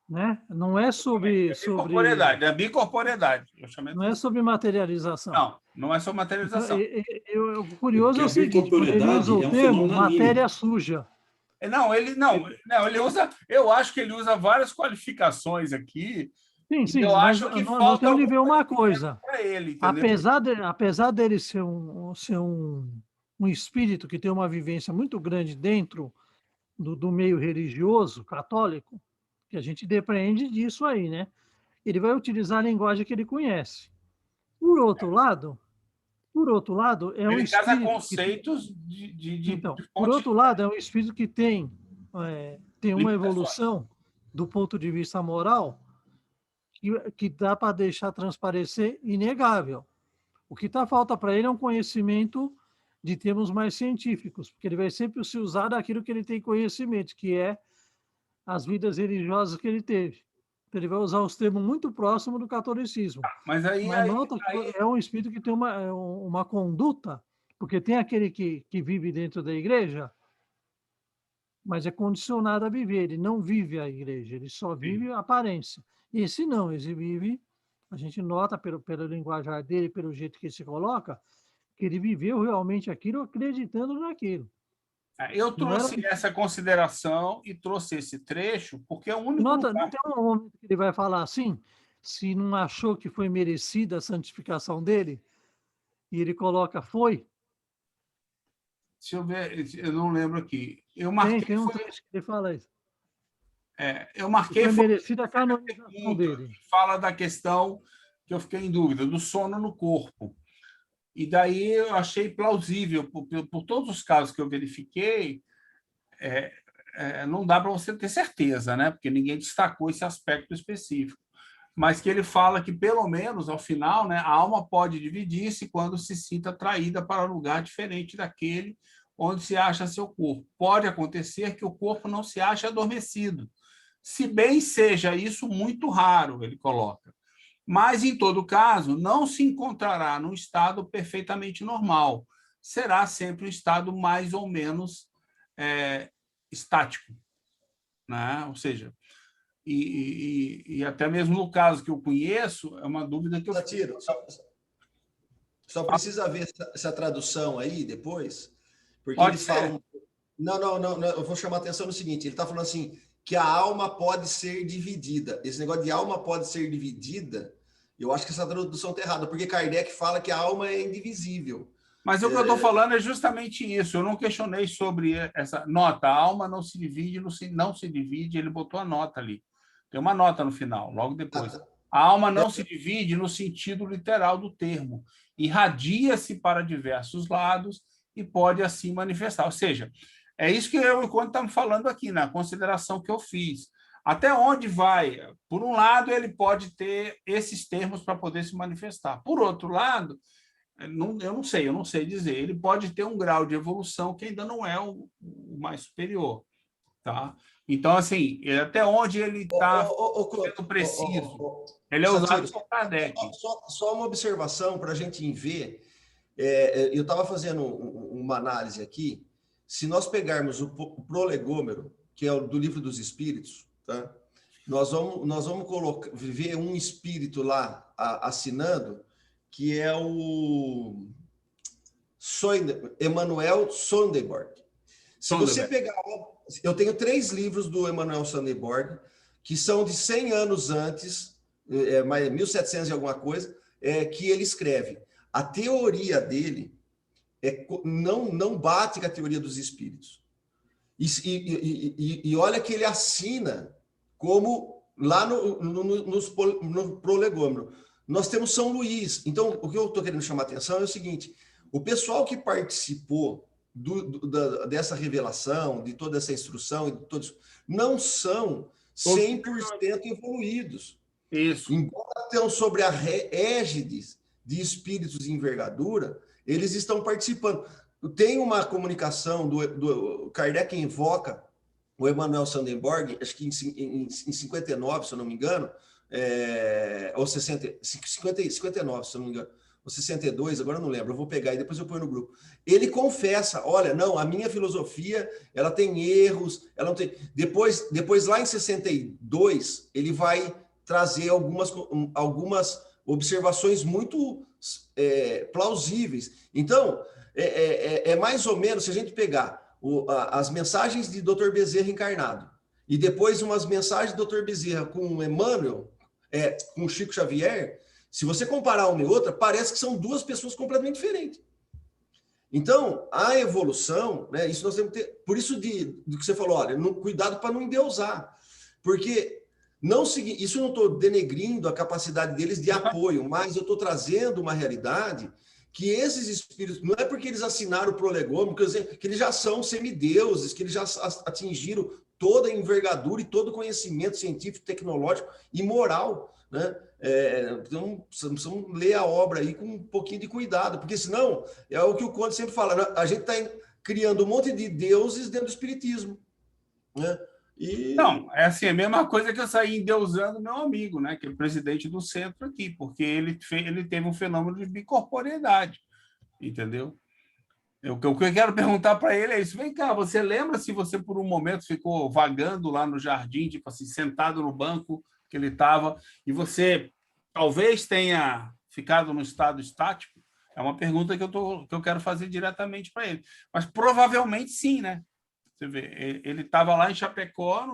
né? Não é sobre... Bicorporeidade, é bicorporeidade. Não é sobre materialização. Não é sobre materialização. O curioso é o seguinte, ele usa o termo matéria suja. Não, ele usa... Eu acho que ele usa várias qualificações aqui. Sim, eu acho que nós temos que ver uma coisa. Ele, apesar dele ser um espírito que tem uma vivência muito grande dentro do meio religioso católico, que a gente depreende disso aí, né? Ele vai utilizar a linguagem que ele conhece. Por outro lado, é um espírito... Ele casa conceitos por outro lado, é um espírito que tem uma evolução do ponto de vista moral que dá para deixar transparecer inegável. O que falta para ele é um conhecimento de termos mais científicos, porque ele vai sempre se usar daquilo que ele tem conhecimento, que é as vidas religiosas que ele teve. Então, ele vai usar os termos muito próximos do catolicismo. Mas nota que é um espírito que tem uma conduta, porque tem aquele que vive dentro da igreja, mas é condicionado a viver. Ele não vive a igreja, ele só vive a aparência. Esse não, ele vive, a gente nota pelo linguajar dele, pelo jeito que ele se coloca, que ele viveu realmente aquilo, acreditando naquilo. Eu trouxe essa consideração e trouxe esse trecho, porque é o único lugar... Não tem um momento que ele vai falar assim, se não achou que foi merecida a santificação dele, e ele coloca, foi? Deixa eu ver, eu não lembro aqui. Eu marquei, tem um trecho que ele fala isso. Eu marquei... Foi merecida a canonização dele. Fala da questão que eu fiquei em dúvida, do sono no corpo. E daí eu achei plausível, por todos os casos que eu verifiquei, não dá para você ter certeza, né? Porque ninguém destacou esse aspecto específico. Mas que ele fala que, pelo menos, ao final, né, a alma pode dividir-se quando se sinta atraída para um lugar diferente daquele onde se acha seu corpo. Pode acontecer que o corpo não se ache adormecido, se bem seja isso muito raro, ele coloca. Mas, em todo caso, não se encontrará num estado perfeitamente normal. Será sempre um estado mais ou menos estático, né? Ou seja, e até mesmo no caso que eu conheço, é uma dúvida que eu tiro. Só precisa ver essa tradução aí depois, porque eles falam... Não, eu vou chamar a atenção no seguinte, ele está falando assim, que a alma pode ser dividida. Esse negócio de alma pode ser dividida, eu acho que essa tradução está errada, porque Kardec fala que a alma é indivisível. Mas o que eu estou falando é justamente isso. Eu não questionei sobre essa nota. A alma não se divide, não se divide. Ele botou a nota ali. Tem uma nota no final, logo depois. A alma não se divide no sentido literal do termo. Irradia-se para diversos lados e pode assim manifestar. Ou seja, é isso que eu, enquanto estamos falando aqui, na consideração que eu fiz. Até onde vai? Por um lado, ele pode ter esses termos para poder se manifestar. Por outro lado, eu não sei dizer. Ele pode ter um grau de evolução que ainda não é o mais superior. Tá? Então, assim, até onde ele está sendo preciso. Ele é usado por Kardec. Só uma observação para a gente ver. Eu estava fazendo uma análise aqui. Se nós pegarmos o prolegômero, que é o do Livro dos Espíritos, tá? Nós vamos ver um espírito lá assinando, que é o Emanuel Swedenborg. Se você pegar... Eu tenho 3 livros do Emanuel Swedenborg, que são de 100 anos antes, 1700 e alguma coisa, que ele escreve. A teoria dele não bate com a teoria dos espíritos. E olha que ele assina como lá no prolegômero. Nós temos São Luís. Então, o que eu estou querendo chamar a atenção é o seguinte: o pessoal que participou dessa revelação, de toda essa instrução, e de todos, não são 100% evoluídos. Isso. Embora tenham sobre a égide de espíritos de envergadura, eles estão participando. Tem uma comunicação do Kardec invoca o Emanuel Swedenborg, acho que em 59, se eu não me engano, ou 59, se eu não me engano, ou 62, agora eu não lembro, eu vou pegar e depois eu ponho no grupo. Ele confessa, olha, não, a minha filosofia, ela tem erros, ela não tem... Depois lá em 62, ele vai trazer algumas observações muito plausíveis. Então, é mais ou menos, se a gente pegar as mensagens de Dr. Bezerra encarnado, e depois umas mensagens do Dr. Bezerra com Emmanuel, com Chico Xavier, se você comparar uma e outra, parece que são duas pessoas completamente diferentes. Então, a evolução, né, isso nós temos que ter, por isso do que você falou, olha, cuidado para não endeusar, porque isso eu não estou denegrindo a capacidade deles de apoio, mas eu estou trazendo uma realidade que esses espíritos, não é porque eles assinaram o prolegômetro, quer dizer, que eles já são semideuses, que eles já atingiram toda a envergadura e todo o conhecimento científico, tecnológico e moral, né? Então, precisamos ler a obra aí com um pouquinho de cuidado, porque senão, é o que o Conde sempre fala, né? A gente está criando um monte de deuses dentro do espiritismo, né? Não, é assim, a mesma coisa que eu saí endeusando meu amigo, né, que é o presidente do centro aqui, porque ele teve um fenômeno de bicorporeidade, entendeu? O que eu quero perguntar para ele é isso. Vem cá, você lembra se você por um momento ficou vagando lá no jardim, tipo assim, sentado no banco que ele estava, e você talvez tenha ficado no estado estático? É uma pergunta que eu quero fazer diretamente para ele. Mas provavelmente sim, né? Você vê, ele estava lá em Chapecó,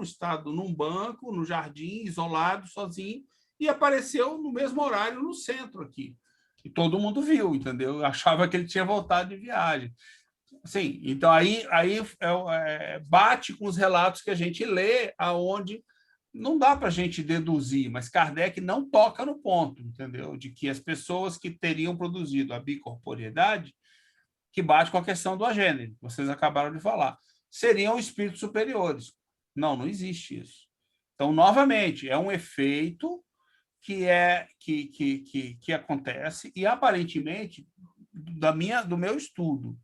num banco, no jardim, isolado, sozinho, e apareceu no mesmo horário no centro aqui. E todo mundo viu, entendeu? Eu achava que ele tinha voltado de viagem. Assim, então, aí bate com os relatos que a gente lê, aonde não dá para a gente deduzir, mas Kardec não toca no ponto, entendeu? De que as pessoas que teriam produzido a bicorporeidade, que bate com a questão do agênero, vocês acabaram de falar, seriam espíritos superiores. Não existe isso. Então, novamente, é um efeito que acontece e, aparentemente, do meu estudo,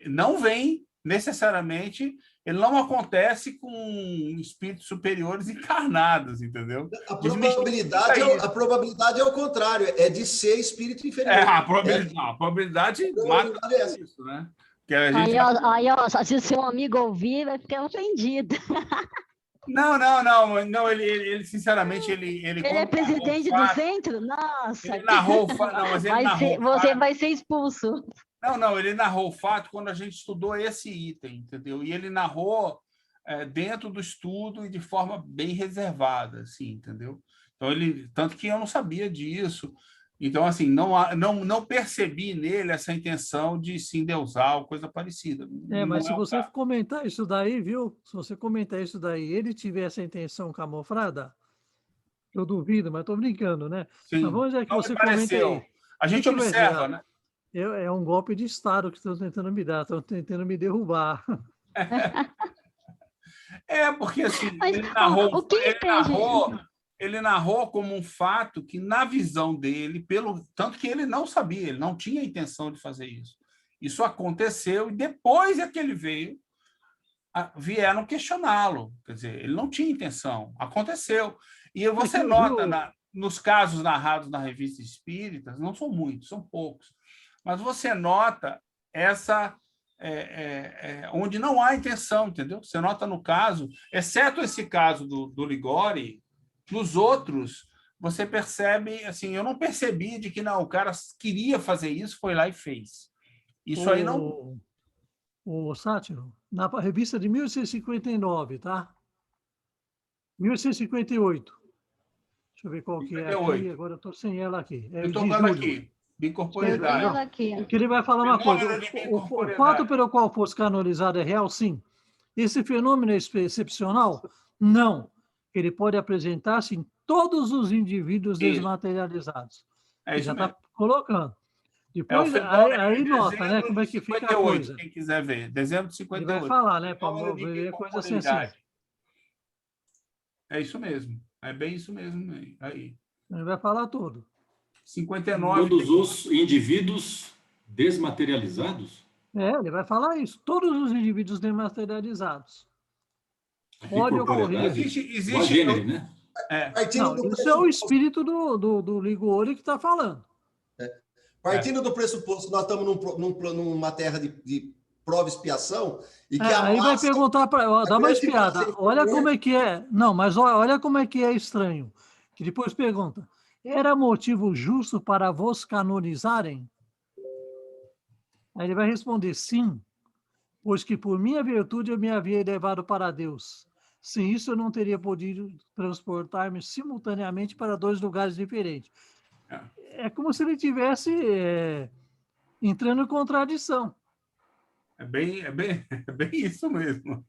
não vem necessariamente, ele não acontece com espíritos superiores encarnados, enteneu? A probabilidade é o contrário, é de ser espírito inferior. A probabilidade mata isso, né? Que a gente se o seu amigo ouvir, vai ficar ofendido. Não, ele sinceramente, ele é presidente do centro? Nossa! Ele narrou o fato. Não, mas ele narrou você vai ser expulso. Não, ele narrou o fato quando a gente estudou esse item, entendeu? E ele narrou dentro do estudo e de forma bem reservada, assim, entendeu? Então, tanto que eu não sabia disso. Então, assim, não percebi nele essa intenção de se endeusar ou coisa parecida. Mas se você comentar isso daí, viu? Se você comentar isso daí, ele tiver essa intenção camuflada, eu duvido, mas estou brincando, né? Sim, mas vamos dizer que você comenta aí. A gente observa, né? É um golpe de Estado que estão tentando me dar, estão tentando me derrubar. Porque assim, mas, ele narrou como um fato que, na visão dele, tanto que ele não sabia, ele não tinha intenção de fazer isso. Isso aconteceu e depois é que ele vieram questioná-lo. Quer dizer, ele não tinha intenção, aconteceu. E você nota, nos casos narrados na Revista Espírita, não são muitos, são poucos, mas você nota onde não há intenção, entendeu? Você nota no caso, exceto esse caso do Ligori, nos outros, você percebe, assim, eu não percebi de que o cara queria fazer isso, foi lá e fez. Isso aí não... O Sátiro, na revista de 1859, tá? 1858. Deixa eu ver qual que é aqui, agora eu estou sem ela aqui. Eu estou dando aqui, bicorporeidade. Que ele vai falar uma coisa, o fato pelo qual fosse canonizado é real, sim. Esse fenômeno é excepcional? Não. Ele pode apresentar-se em todos os indivíduos desmaterializados. Ele já está colocando. Depois, aí nota, né? Como é que fica a coisa. Quem quiser ver, dezembro de 58. Ele vai falar, né? Para ver a coisa assim. É isso mesmo. É bem isso mesmo. Aí. Ele vai falar tudo. 59. Todos os indivíduos desmaterializados? Ele vai falar isso. Todos os indivíduos desmaterializados. Pode ocorrer. Existe gênero, né? Não, isso é o espírito do Ligori que está falando. Partindo do pressuposto que nós estamos numa terra de prova e expiação, e que a aí massa, vai perguntar para... Dá uma espiada. Olha como é que é... Não, mas olha como é que é estranho. Que depois pergunta, era motivo justo para vos canonizarem? Aí ele vai responder, sim, pois que por minha virtude eu me havia elevado para Deus. Sem isso eu não teria podido transportar-me simultaneamente para 2 lugares diferentes. É como se ele estivesse entrando em contradição. É bem isso mesmo.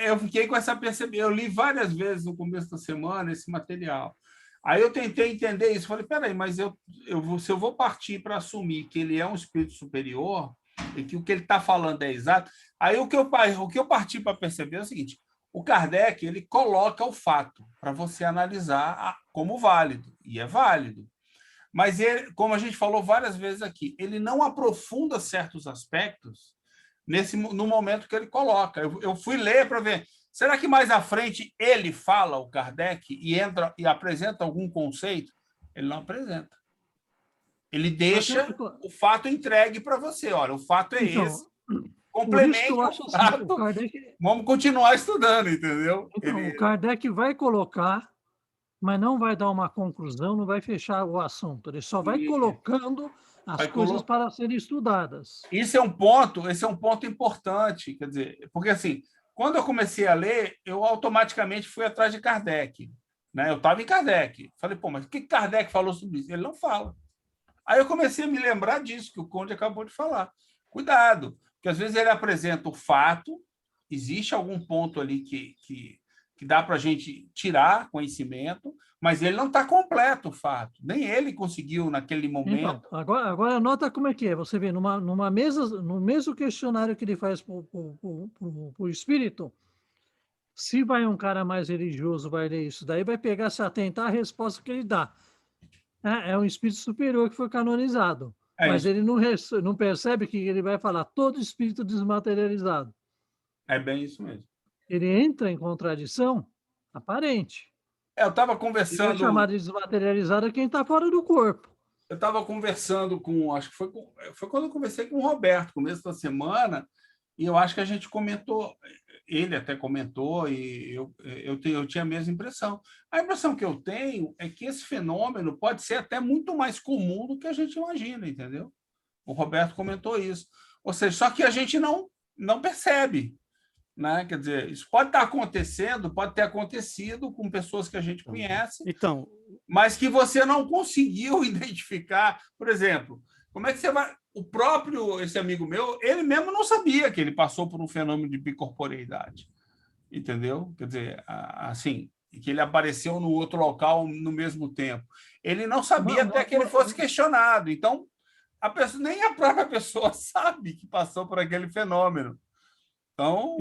Eu fiquei com essa percepção. Eu li várias vezes no começo da semana esse material. Aí eu tentei entender isso. Falei, peraí, mas se eu vou partir para assumir que ele é um espírito superior e que o que ele está falando é exato, aí o que eu parti para perceber é o seguinte: o Kardec ele coloca o fato para você analisar como válido, e é válido. Mas ele, como a gente falou várias vezes aqui, ele não aprofunda certos aspectos no momento que ele coloca. Eu fui ler para ver, será que mais à frente ele fala, o Kardec, e entra e apresenta algum conceito? Ele não apresenta. Ele deixa o fato entregue para você. Olha, o fato é esse. Complemente o fato. O Kardec... Vamos continuar estudando, entendeu? Então, o Kardec vai colocar, mas não vai dar uma conclusão, não vai fechar o assunto. Ele só vai colocando as coisas para serem estudadas. Esse é um ponto importante, quer dizer, porque assim, quando eu comecei a ler, eu automaticamente fui atrás de Kardec, né? Eu estava em Kardec. Falei, pô, mas o que Kardec falou sobre isso? Ele não fala. Aí eu comecei a me lembrar disso que o Conde acabou de falar. Cuidado, porque às vezes ele apresenta o fato, existe algum ponto ali que dá para a gente tirar conhecimento, mas ele não está completo o fato. Nem ele conseguiu naquele momento. Então, agora nota como é que é. Você vê, no mesmo questionário que ele faz para o espírito, se vai um cara mais religioso, vai ler isso, daí vai pegar, se atentar à resposta que ele dá. É um espírito superior que foi canonizado. Mas ele não percebe que ele vai falar todo espírito desmaterializado. É bem isso mesmo. Ele entra em contradição aparente. Eu estava conversando... Ele vai chamar de desmaterializado quem está fora do corpo. Eu estava conversando acho que foi quando eu conversei com o Roberto, começo da semana, e eu acho que a gente comentou, ele até comentou, e eu tinha a mesma impressão. A impressão que eu tenho é que esse fenômeno pode ser até muito mais comum do que a gente imagina, entendeu? O Roberto comentou isso. Ou seja, só que a gente não percebe, né? Quer dizer, isso pode estar acontecendo, pode ter acontecido com pessoas que a gente conhece, mas que você não conseguiu identificar. Por exemplo, como é que você vai... esse amigo meu, ele mesmo não sabia que ele passou por um fenômeno de bicorporeidade, entendeu? Quer dizer, assim, que ele apareceu no outro local no mesmo tempo. Ele não sabia até que ele fosse questionado. Então, nem a própria pessoa sabe que passou por aquele fenômeno. Então,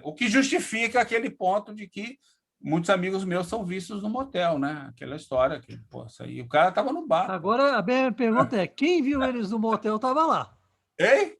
o que justifica aquele ponto de que muitos amigos meus são vistos no motel, né? Aquela história que, aí o cara estava no bar. Agora, a minha pergunta é, quem viu eles no motel estava lá? Hein?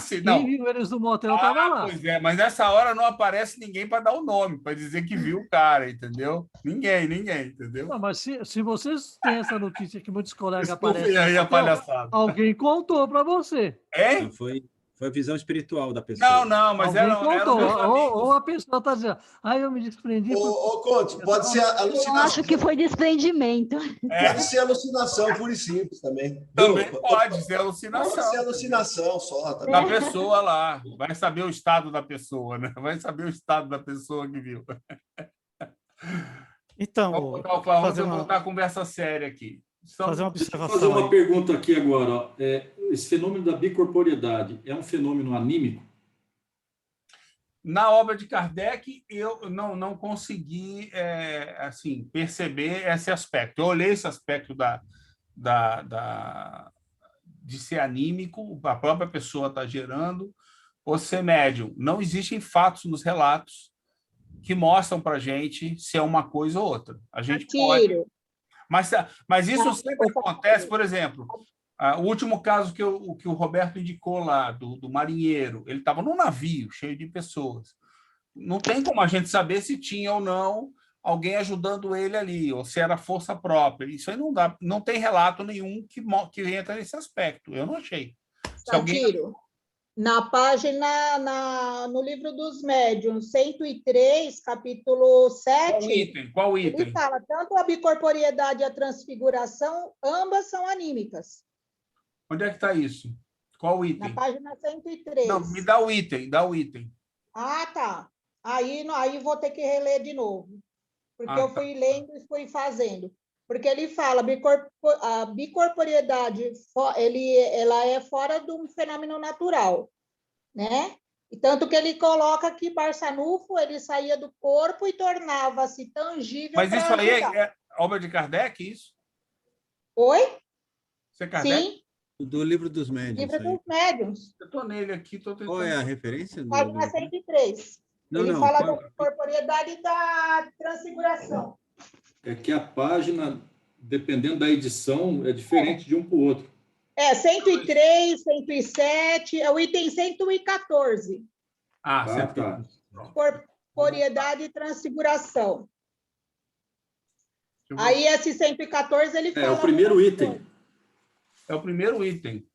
Quem viu eles no motel estava lá. Pois é, mas nessa hora não aparece ninguém para dar o nome, para dizer que viu o cara, entendeu? Ninguém, entendeu? Não, mas se vocês têm essa notícia que muitos colegas aparecem... aí a palhaçada. Alguém contou para você. Hein? Foi a visão espiritual da pessoa. Não, mas era ou a pessoa está dizendo, eu me desprendi. Conte, pode ser alucinação. Eu acho que foi desprendimento. Pode ser alucinação, pura e simples também. Também pode ser alucinação. Pode ser alucinação só. Também. Da pessoa lá. Vai saber o estado da pessoa, né? Vai saber o estado da pessoa que viu. Então, vamos voltar a conversa séria aqui. Fazer uma observação. Fazer uma pergunta aqui agora. Esse fenômeno da bicorporeidade é um fenômeno anímico? Na obra de Kardec, eu não consegui assim, perceber esse aspecto. Eu olhei esse aspecto de ser anímico, a própria pessoa está gerando, ou ser médium. Não existem fatos nos relatos que mostram para a gente se é uma coisa ou outra. A gente pode... Mas isso sempre acontece, por exemplo, o último caso que o Roberto indicou lá, do marinheiro, ele estava num navio cheio de pessoas. Não tem como a gente saber se tinha ou não alguém ajudando ele ali, ou se era força própria. Isso aí não dá, não tem relato nenhum que entra nesse aspecto. Eu não achei. Satiro, na página, no livro dos médiuns, 103, capítulo 7, Qual item? Ele fala, tanto a bicorporiedade e a transfiguração, ambas são anímicas. Onde é que está isso? Qual item? Na página 103. Não, me dá o item, Ah, tá. Aí vou ter que reler de novo, porque eu fui lendo e fui fazendo. Porque ele fala, a bicorporiedade, ela é fora de um fenômeno natural, né? E tanto que ele coloca que Barçanufo, ele saía do corpo e tornava-se tangível. Mas isso aí é obra de Kardec, isso? Oi? Você é Kardec? Sim. Do livro dos médiuns. Livro dos médiuns. Eu estou nele aqui, estou tentando... Qual é a referência? Página 103. Ele fala da corporeidade e da transfiguração. É que a página, dependendo da edição, é diferente de um para o outro. 103, 107, é o item 114. Tá. Corporeidade e transfiguração. Aí esse 114, ele fala... É o primeiro item. É o primeiro item.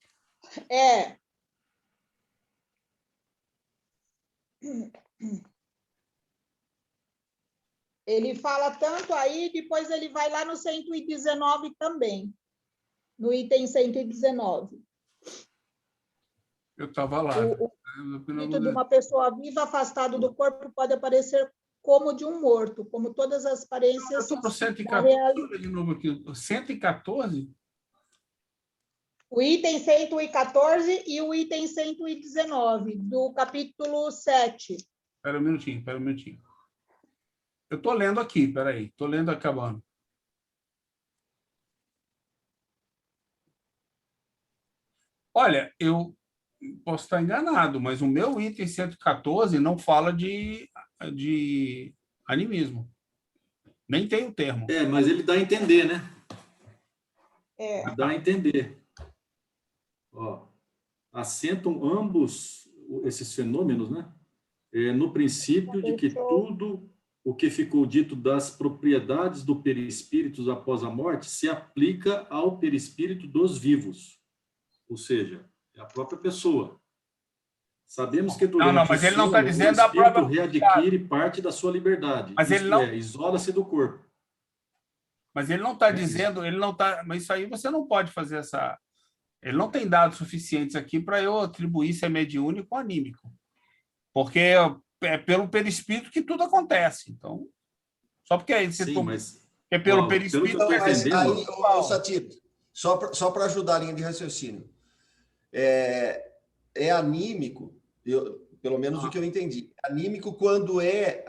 Ele fala tanto aí, depois ele vai lá no 119 também, no item 119. Eu estava lá. O espírito de uma pessoa viva afastado do corpo pode aparecer como de um morto, como todas as aparências... Eu estou para 114 de novo aqui. 114? O item 114 e o item 119, do capítulo 7. Espera um minutinho. Eu estou lendo aqui, espera aí. Estou lendo acabando. Olha, eu posso estar enganado, mas o meu item 114 não fala de animismo. Nem tem o termo. Mas ele dá a entender, né? Dá a entender. Assentam ambos esses fenômenos, né? No princípio de que tudo o que ficou dito das propriedades do perispírito após a morte se aplica ao perispírito dos vivos, ou seja, é a própria pessoa. Sabemos que durante mas ele não está dizendo o a própria readquire parte da sua liberdade, mas ele não isola-se do corpo. Mas ele não está dizendo, mas isso aí você não pode fazer essa... Ele não tem dados suficientes aqui para eu atribuir se é mediúnico ou anímico. Porque é pelo perispírito que tudo acontece. Então, só porque aí você é pelo perispírito... Satiro, só para ajudar a linha de raciocínio. É anímico, pelo menos o que eu entendi. Anímico quando é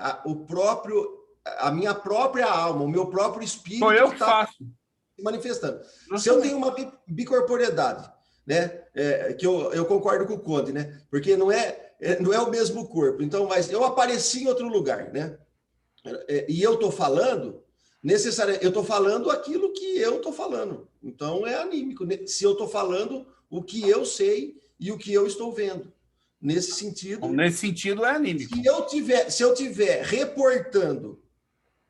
a minha própria alma, o meu próprio espírito... Sou eu que faço. Manifestando. Se eu tenho uma bicorporiedade, né, que eu concordo com o Conde, né, porque não é o mesmo corpo, então, mas eu apareci em outro lugar, né, e eu estou falando, necessariamente, eu estou falando aquilo que eu estou falando, então é anímico, né? Se eu estou falando o que eu sei e o que eu estou vendo, nesse sentido é anímico. Se eu tiver reportando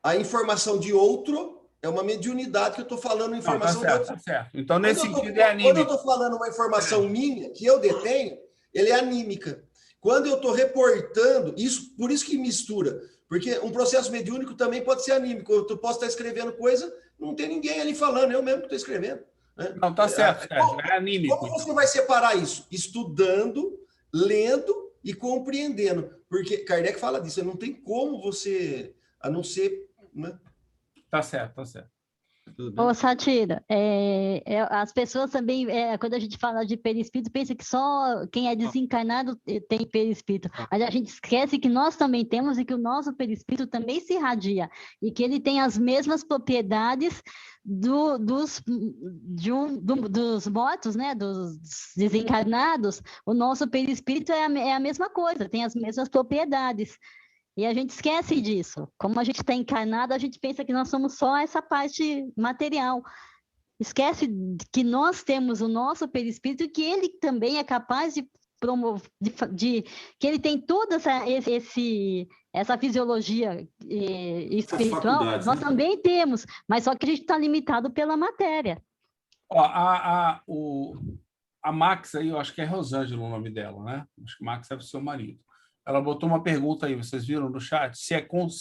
a informação de outro, é uma mediunidade que eu estou falando informação de outro. Tá certo. Então, nesse sentido, é anímico. Quando eu estou falando uma informação minha, que eu detenho, ele é anímica. Quando eu estou reportando, por isso que mistura. Porque um processo mediúnico também pode ser anímico. Eu posso estar escrevendo coisa, não tem ninguém ali falando, eu mesmo que estou escrevendo. Né? Não, tá certo, é anímico. Como você vai separar isso? Estudando, lendo e compreendendo. Porque Kardec fala disso, não tem como você, a não ser... Né? Tá certo. Ô, Satira, as pessoas também, quando a gente fala de perispírito, pensa que só quem é desencarnado tem perispírito. Mas a gente esquece que nós também temos e que o nosso perispírito também se irradia e que ele tem as mesmas propriedades dos mortos, né? Dos desencarnados. O nosso perispírito é a mesma coisa, tem as mesmas propriedades. E a gente esquece disso. Como a gente está encarnado, a gente pensa que nós somos só essa parte material. Esquece que nós temos o nosso perispírito e que ele também é capaz de que ele tem toda essa fisiologia espiritual, nós também temos, mas só que a gente está limitado pela matéria. Ó, a Max aí, eu acho que é Rosângela o nome dela, né? Acho que Max deve ser o marido. Ela botou uma pergunta aí, vocês viram no chat? Se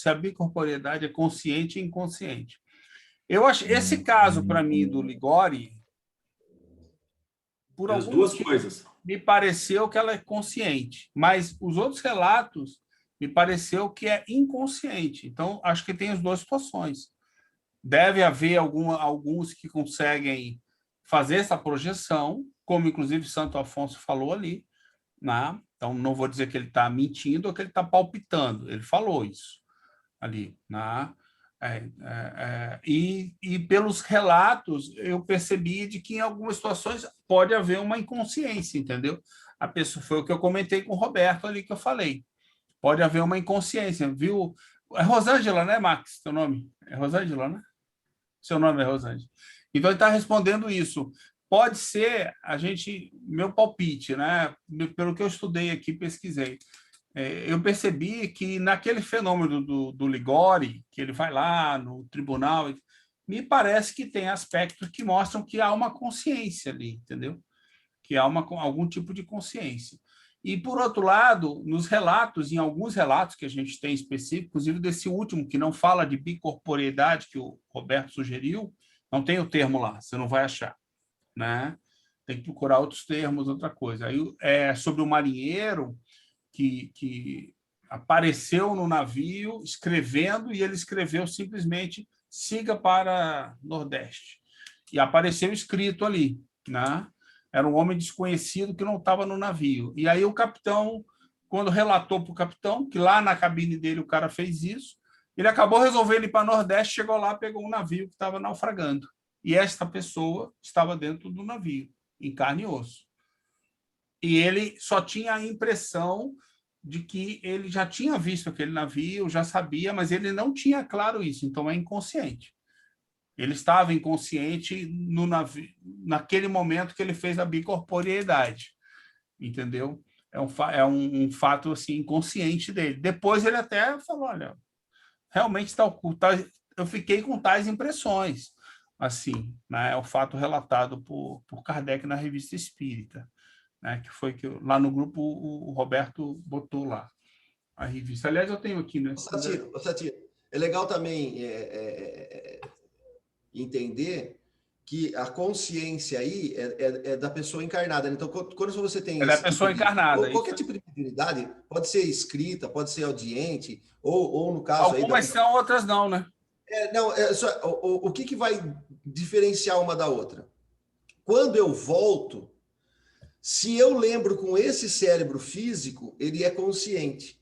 a bicorporeidade é consciente e inconsciente. Eu acho esse caso, para mim, do Ligori, por as duas coisas, me pareceu que ela é consciente, mas os outros relatos me pareceu que é inconsciente. Então, acho que tem as duas situações. Deve haver alguns que conseguem fazer essa projeção, como inclusive Santo Afonso falou ali, né? Então, não vou dizer que ele está mentindo ou que ele está palpitando. Ele falou isso ali, né? E pelos relatos, eu percebi de que em algumas situações pode haver uma inconsciência, entendeu? A pessoa, foi o que eu comentei com o Roberto ali, que eu falei. Pode haver uma inconsciência, viu? É Rosângela, né, Max? Seu nome? É Rosângela, né? Seu nome é Rosângela. Então, ele está respondendo isso. Pode ser, meu palpite, né? Pelo que eu estudei aqui, pesquisei. Eu percebi que naquele fenômeno do Ligori, que ele vai lá no tribunal, me parece que tem aspectos que mostram que há uma consciência ali, entendeu? Que há algum tipo de consciência. E, por outro lado, nos relatos, em alguns relatos que a gente tem específicos, inclusive desse último, que não fala de bicorporeidade, que o Roberto sugeriu, não tem o termo lá, você não vai achar, né? Tem que procurar outros termos, outra coisa. Aí, sobre o marinheiro que apareceu no navio escrevendo, e ele escreveu simplesmente siga para Nordeste. E apareceu escrito ali, né? Era um homem desconhecido que não estava no navio. E aí o capitão, quando relatou para o capitão, que lá na cabine dele o cara fez isso, ele acabou resolvendo ir para Nordeste, chegou lá, pegou um navio que estava naufragando. E esta pessoa estava dentro do navio, em carne e osso. E ele só tinha a impressão de que ele já tinha visto aquele navio, já sabia, mas ele não tinha claro isso, então é inconsciente. Ele estava inconsciente no navio, naquele momento que ele fez a bicorporeidade, entendeu? É um fato assim, inconsciente dele. Depois ele até falou, olha, realmente eu fiquei com tais impressões, assim, né? É o fato relatado por Kardec na Revista Espírita, né? Que foi que lá no grupo o Roberto botou lá a revista. Aliás, eu tenho aqui, né? Satiro, é legal também entender que a consciência aí é da pessoa encarnada. Então, quando você tem... É da pessoa encarnada. Qualquer tipo de mediunidade, pode ser escrita, pode ser audiente, ou no caso... Algumas são, outras não, né? O que vai diferenciar uma da outra? Quando eu volto, se eu lembro com esse cérebro físico, ele é consciente.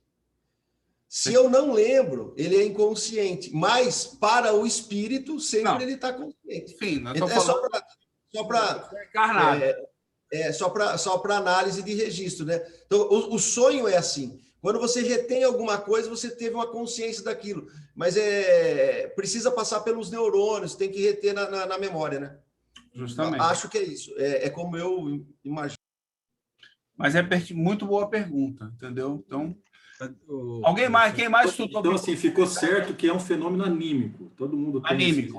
Se eu não lembro, ele é inconsciente. Mas, para o espírito, sempre ele está consciente. Sim, não estou falando... Só para análise de registro, né? Então, o sonho é assim. Quando você retém alguma coisa, você teve uma consciência daquilo. Mas precisa passar pelos neurônios, tem que reter na memória, né? Justamente. Acho que é isso. É como eu imagino. Mas é muito boa pergunta, entendeu? Então, quem mais estudou? Então, assim, ficou certo que é um fenômeno anímico. Todo mundo tem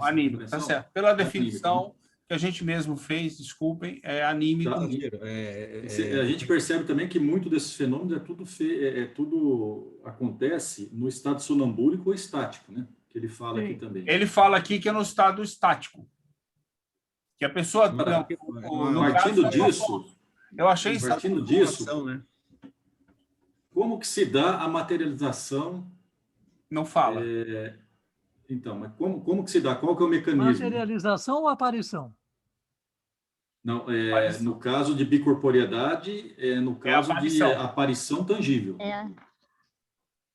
anímico, tá certo. Pela definição que a gente mesmo fez, desculpem, é anímico. Tá. A gente percebe também que muito desses fenômenos tudo acontece no estado sonambúlico ou estático, né? Que ele fala aqui também. Ele fala aqui que é no estado estático. Que a pessoa... Partindo disso... Eu achei partindo disso, né? Como que se dá a materialização? Não fala. Então, mas como que se dá? Qual que é o mecanismo? Materialização ou aparição? Não, no caso de bicorporeidade, no caso de aparição tangível.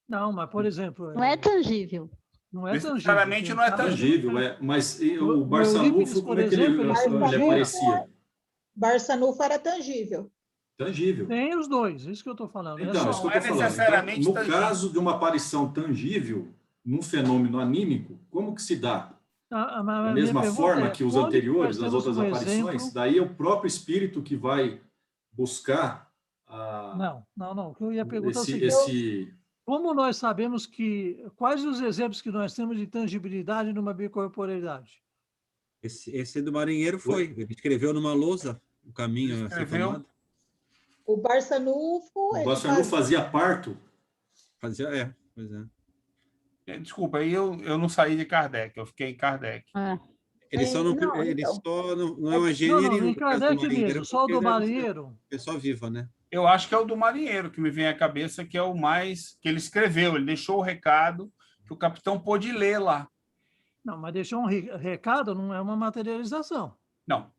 Não, mas, por exemplo... Não é tangível. Não é tangível. Necessariamente não é tangível. Mas o Barçanufo, como é que ele aparecia? Barçanufo era tangível. Tangível. Tem os dois, isso que eu estou falando. Então, isso que eu estou falando. Então, no caso de uma aparição tangível, num fenômeno anímico, como que se dá? Da mesma forma que os anteriores, as outras aparições, daí é o próprio espírito que vai buscar Não. O que eu ia perguntar é o seguinte. Como nós sabemos quais os exemplos que nós temos de tangibilidade numa bicorporeidade? Esse do marinheiro foi. Ele escreveu numa lousa o caminho a ser tomado. O Barçanufo... O Barçanufo fazia parto? Fazia, pois é. Desculpa, aí eu não saí de Kardec, eu fiquei em Kardec. Ele só não é uma gênero. Não, em Kardec mesmo, só o do marinheiro. Pessoa viva, né? Eu acho que é o do marinheiro que me vem à cabeça, que é o mais... que ele escreveu, ele deixou o recado que o capitão pôde ler lá. Não, mas deixou um recado, não é uma materialização. Não,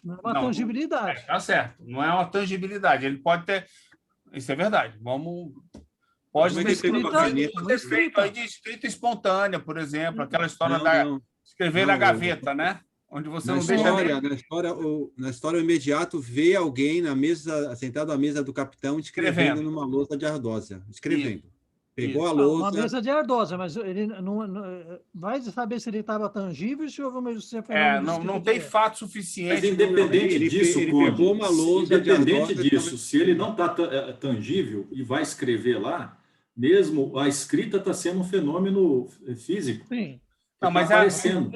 Não é uma tangibilidade. Tá certo, não é uma tangibilidade. Ele pode ter... Isso é verdade. Pode ter feito aí de escrita espontânea, por exemplo, aquela história escrever na gaveta, né? Onde você não deixa... Na história, o imediato vê alguém sentado à mesa do capitão escrevendo numa lousa de ardósia. Escrevendo. Pegou a lousa... Uma mesa de ardósia, mas ele não vai saber se ele estava tangível, se houve uma... não tem fato suficiente. Mas independente disso, ele pegou uma lousa independente disso, se ele não está tangível e vai escrever lá, mesmo a escrita está sendo um fenômeno físico. Sim. Não, mas aparecendo.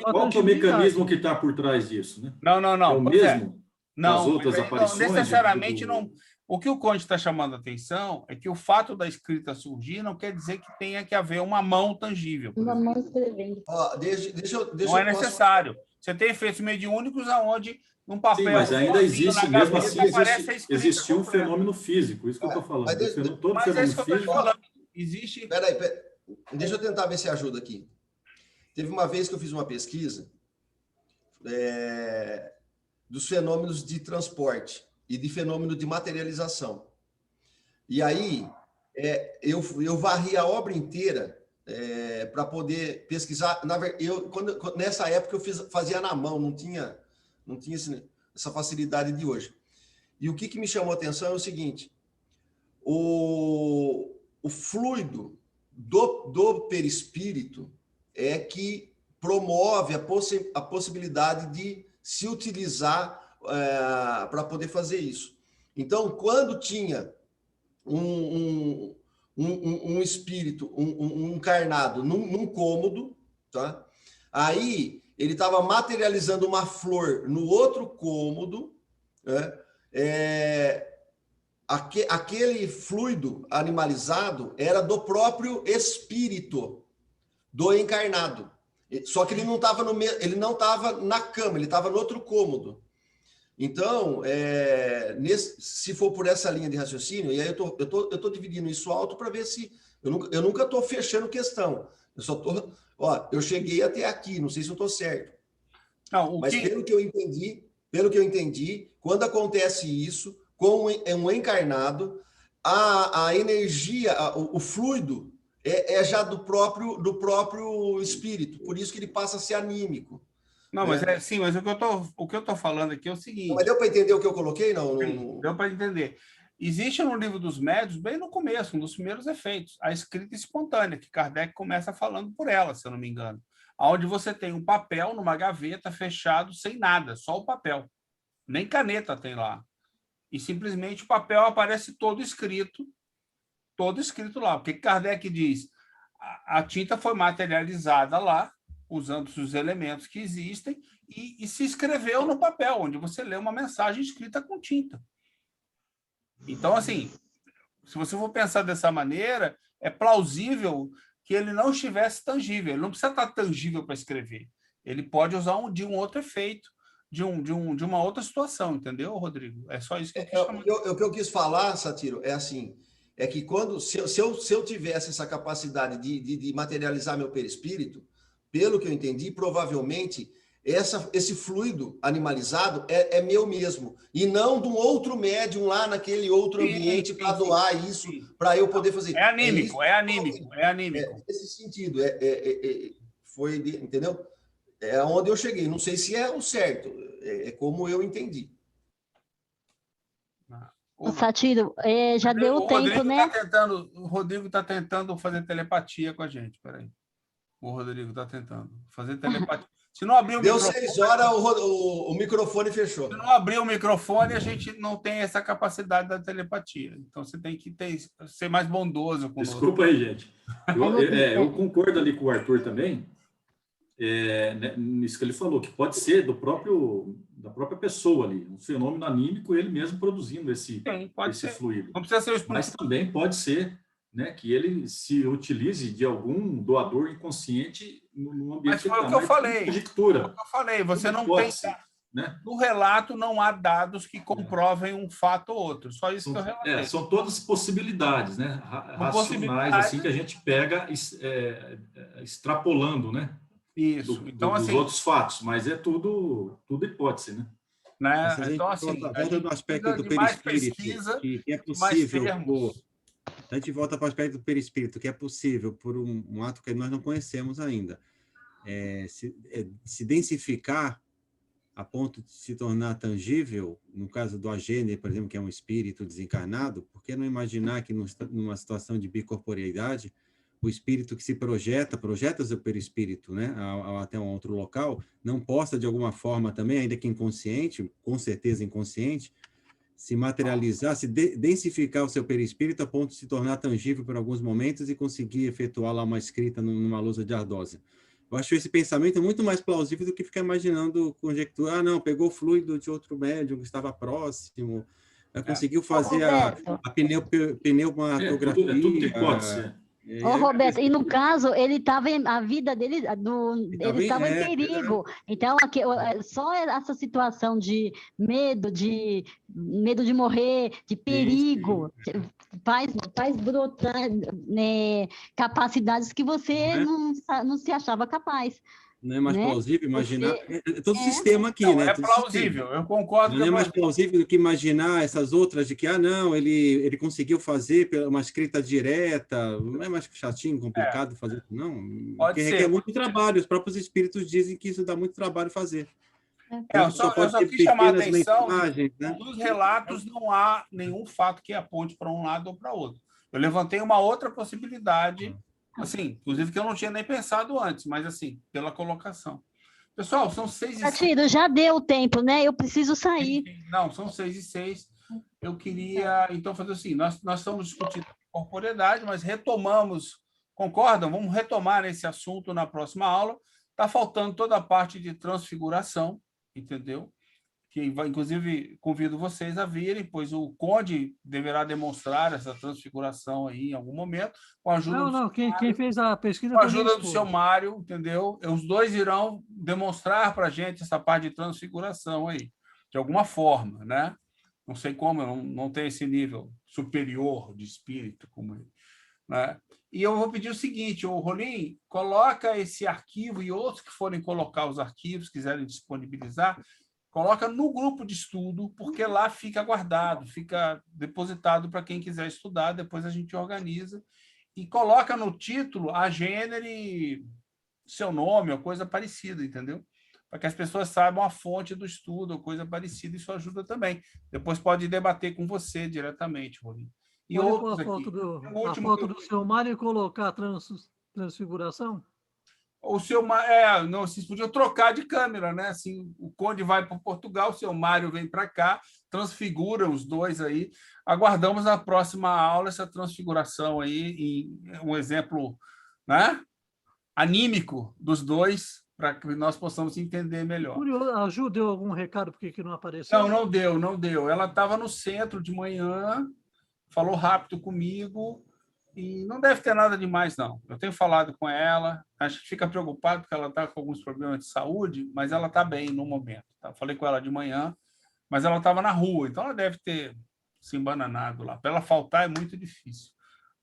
Qual que é o mecanismo que está por trás disso? Né? Não. É o mesmo das outras aparições? Não, necessariamente não. O que o Conde está chamando a atenção é que o fato da escrita surgir não quer dizer que tenha que haver uma mão tangível. Uma mão escrevendo. Não é necessário. Você tem efeitos mediúnicos aonde num papel... Sim, mas ainda existe, mesmo assim, existe um fenômeno físico, isso que eu estou falando. Mas é isso que eu estou falando. Existe... Peraí, deixa eu tentar ver se ajuda aqui. Teve uma vez que eu fiz uma pesquisa dos fenômenos de transporte e de fenômeno de materialização. E aí, eu varri a obra inteira para poder pesquisar. Nessa época, eu fazia na mão, não tinha essa facilidade de hoje. E o que me chamou a atenção é o seguinte: o fluido do perispírito é que promove a possibilidade de se utilizar para poder fazer isso. Então, quando tinha um espírito, um encarnado num cômodo, tá? Aí ele estava materializando uma flor no outro cômodo, né? Aquele fluido animalizado era do próprio espírito do encarnado. Só que ele não estava na cama, ele estava no outro cômodo. Então, se for por essa linha de raciocínio, e aí eu tô dividindo isso alto para ver se... Eu nunca estou fechando questão. Eu só estou... eu cheguei até aqui, não sei se eu estou certo. Mas pelo que eu entendi, quando acontece isso com um encarnado, a energia, o fluido é já do próprio espírito, por isso que ele passa a ser anímico. Não, mas sim, mas o que eu estou falando aqui é o seguinte... Mas deu para entender o que eu coloquei? Não? Deu para entender. Existe no livro dos médiuns, bem no começo, um dos primeiros efeitos, a escrita espontânea, que Kardec começa falando por ela, se eu não me engano, onde você tem um papel numa gaveta fechado sem nada, só o papel. Nem caneta tem lá. E simplesmente o papel aparece todo escrito lá. Porque Kardec diz, a tinta foi materializada lá, usando os elementos que existem, e se escreveu no papel, onde você lê uma mensagem escrita com tinta. Então, assim, se você for pensar dessa maneira, é plausível que ele não estivesse tangível. Ele não precisa estar tangível para escrever. Ele pode usar de um outro efeito, de uma outra situação, entendeu, Rodrigo? É só isso que eu quis chamar. O que eu quis falar, Satiro, é assim, é que se eu tivesse essa capacidade de materializar meu perispírito, pelo que eu entendi, provavelmente esse fluido animalizado é meu mesmo, e não de um outro médium lá naquele outro ambiente para doar isso, para eu poder fazer. É anímico. Nesse sentido, entendeu? É onde eu cheguei. Não sei se é o certo, é como eu entendi. Satiro, já deu o tempo, né? O Rodrigo está tentando fazer telepatia com a gente. Peraí. O Rodrigo está tentando fazer telepatia. Se não abrir o Deu microfone, 6 horas, o microfone fechou. Se não abrir o microfone, a gente não tem essa capacidade da telepatia. Então, você tem que ser mais bondoso conosco. Desculpa aí, gente. Eu concordo ali com o Arthur também, nisso que ele falou, que pode ser da própria pessoa ali, um fenômeno anímico, ele mesmo produzindo esse fluido. Não precisa ser Mas também pode ser, né, que ele se utilize de algum doador inconsciente no ambiente. Mas foi o que eu falei. Conjectura. Foi o que eu falei. Você não tem... Né? No relato não há dados que comprovem um fato ou outro. Só isso que eu relatei. São todas possibilidades, né? Racionais, assim, que a gente pega extrapolando, né? Isso. Então, dos assim, outros fatos, mas é tudo hipótese, né? Então, assim, volta no aspecto do perispírito, que é possível a gente volta para o aspecto do perispírito, que é possível por um ato que nós não conhecemos ainda, se densificar a ponto de se tornar tangível, no caso do agênere, por exemplo, que é um espírito desencarnado, por que não imaginar que numa situação de bicorporeidade, o espírito que se projeta seu perispírito, né, até um outro local, não possa, de alguma forma também, ainda que inconsciente, com certeza inconsciente, se materializar, se densificar o seu perispírito a ponto de se tornar tangível por alguns momentos e conseguir efetuar lá uma escrita numa lousa de ardósia. Eu acho esse pensamento muito mais plausível do que ficar imaginando conjectura. Não, pegou fluido de outro médium que estava próximo, conseguiu fazer a pneumatografia. Tudo hipótese. Roberto, e no caso, a vida dele, ele estava em perigo. Então, só essa situação de medo de morrer, de perigo, faz brotar, né, capacidades que você não se achava capaz. Não é mais plausível imaginar... todo o sistema aqui, né? É plausível, eu concordo. Não é mais plausível do que imaginar essas outras de que, ele conseguiu fazer uma escrita direta, não é mais chatinho, complicado fazer, não. Porque requer muito trabalho, os próprios espíritos dizem que isso dá muito trabalho fazer. Eu só quis chamar a atenção, nos relatos não há nenhum fato que aponte para um lado ou para outro. Eu levantei uma outra possibilidade, assim, inclusive que eu não tinha nem pensado antes, mas assim, pela colocação. Pessoal, são 6h06. Já deu tempo, né? Eu preciso sair. Não, são 6h06. Eu queria, então, fazer assim, nós estamos discutindo corporeidade, mas retomamos, concordam? Vamos retomar esse assunto na próxima aula. Está faltando toda a parte de transfiguração, entendeu? Que, inclusive, convido vocês a virem, pois o Conde deverá demonstrar essa transfiguração aí em algum momento, com a ajuda quem fez a pesquisa com a ajuda do seu Mário, entendeu? Os dois irão demonstrar para a gente essa parte de transfiguração aí, de alguma forma, né? Não sei como, eu não tenho esse nível superior de espírito como ele, né? E eu vou pedir o seguinte, Rolim, coloca esse arquivo e outros que forem colocar os arquivos, quiserem disponibilizar, coloca no grupo de estudo, porque lá fica guardado, fica depositado para quem quiser estudar, depois a gente organiza, e coloca no título a gênero, seu nome, ou coisa parecida, entendeu? Para que as pessoas saibam a fonte do estudo, ou coisa parecida, isso ajuda também. Depois pode debater com você diretamente, Rolim. E outros aqui. A foto do seu Mário e colocar a transfiguração? O seu não, vocês podiam trocar de câmera, né? Assim, o Conde vai para Portugal, o seu Mário vem para cá, transfigura os dois aí. Aguardamos na próxima aula essa transfiguração aí, um exemplo, né, anímico dos dois, para que nós possamos entender melhor. Curioso, a Ju deu algum recado por que não apareceu? Não deu. Ela estava no centro de manhã, falou rápido comigo. E não deve ter nada demais, não. Eu tenho falado com ela, acho que fica preocupado porque ela está com alguns problemas de saúde, mas ela está bem no momento. Tá? Falei com ela de manhã, mas ela estava na rua, então ela deve ter se embananado lá. Para ela faltar é muito difícil,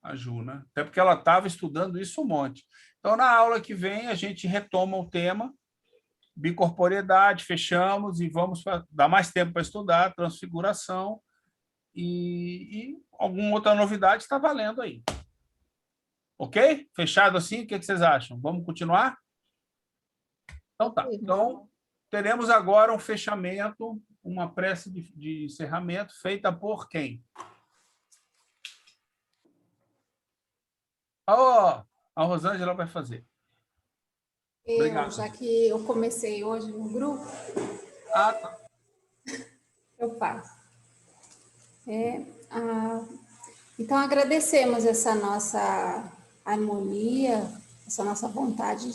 a Ju, né? Até porque ela estava estudando isso um monte. Então, na aula que vem, a gente retoma o tema, bicorporeidade, fechamos e vamos dar mais tempo para estudar, transfiguração e alguma outra novidade está valendo aí. Ok? Fechado assim? O que vocês acham? Vamos continuar? Então tá. Então, teremos agora um fechamento, uma prece de encerramento feita por quem? A Rosângela vai fazer. Já que eu comecei hoje no grupo, tá. eu faço. Então, agradecemos essa nossa harmonia, essa nossa vontade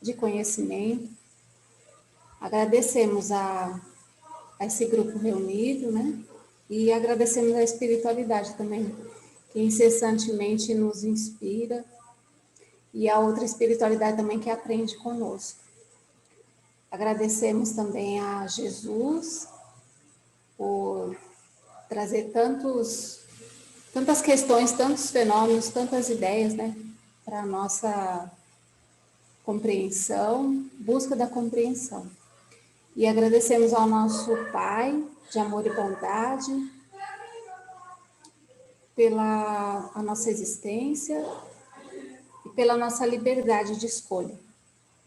de conhecimento. Agradecemos a esse grupo reunido, né? E agradecemos a espiritualidade também, que incessantemente nos inspira, e a outra espiritualidade também que aprende conosco. Agradecemos também a Jesus por trazer tantas questões, tantos fenômenos, tantas ideias, né, para a nossa compreensão, busca da compreensão. E agradecemos ao nosso Pai de amor e bondade pela a nossa existência e pela nossa liberdade de escolha,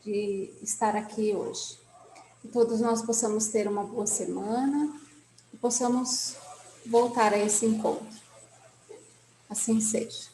de estar aqui hoje. Que todos nós possamos ter uma boa semana e possamos voltar a esse encontro. Assim seja.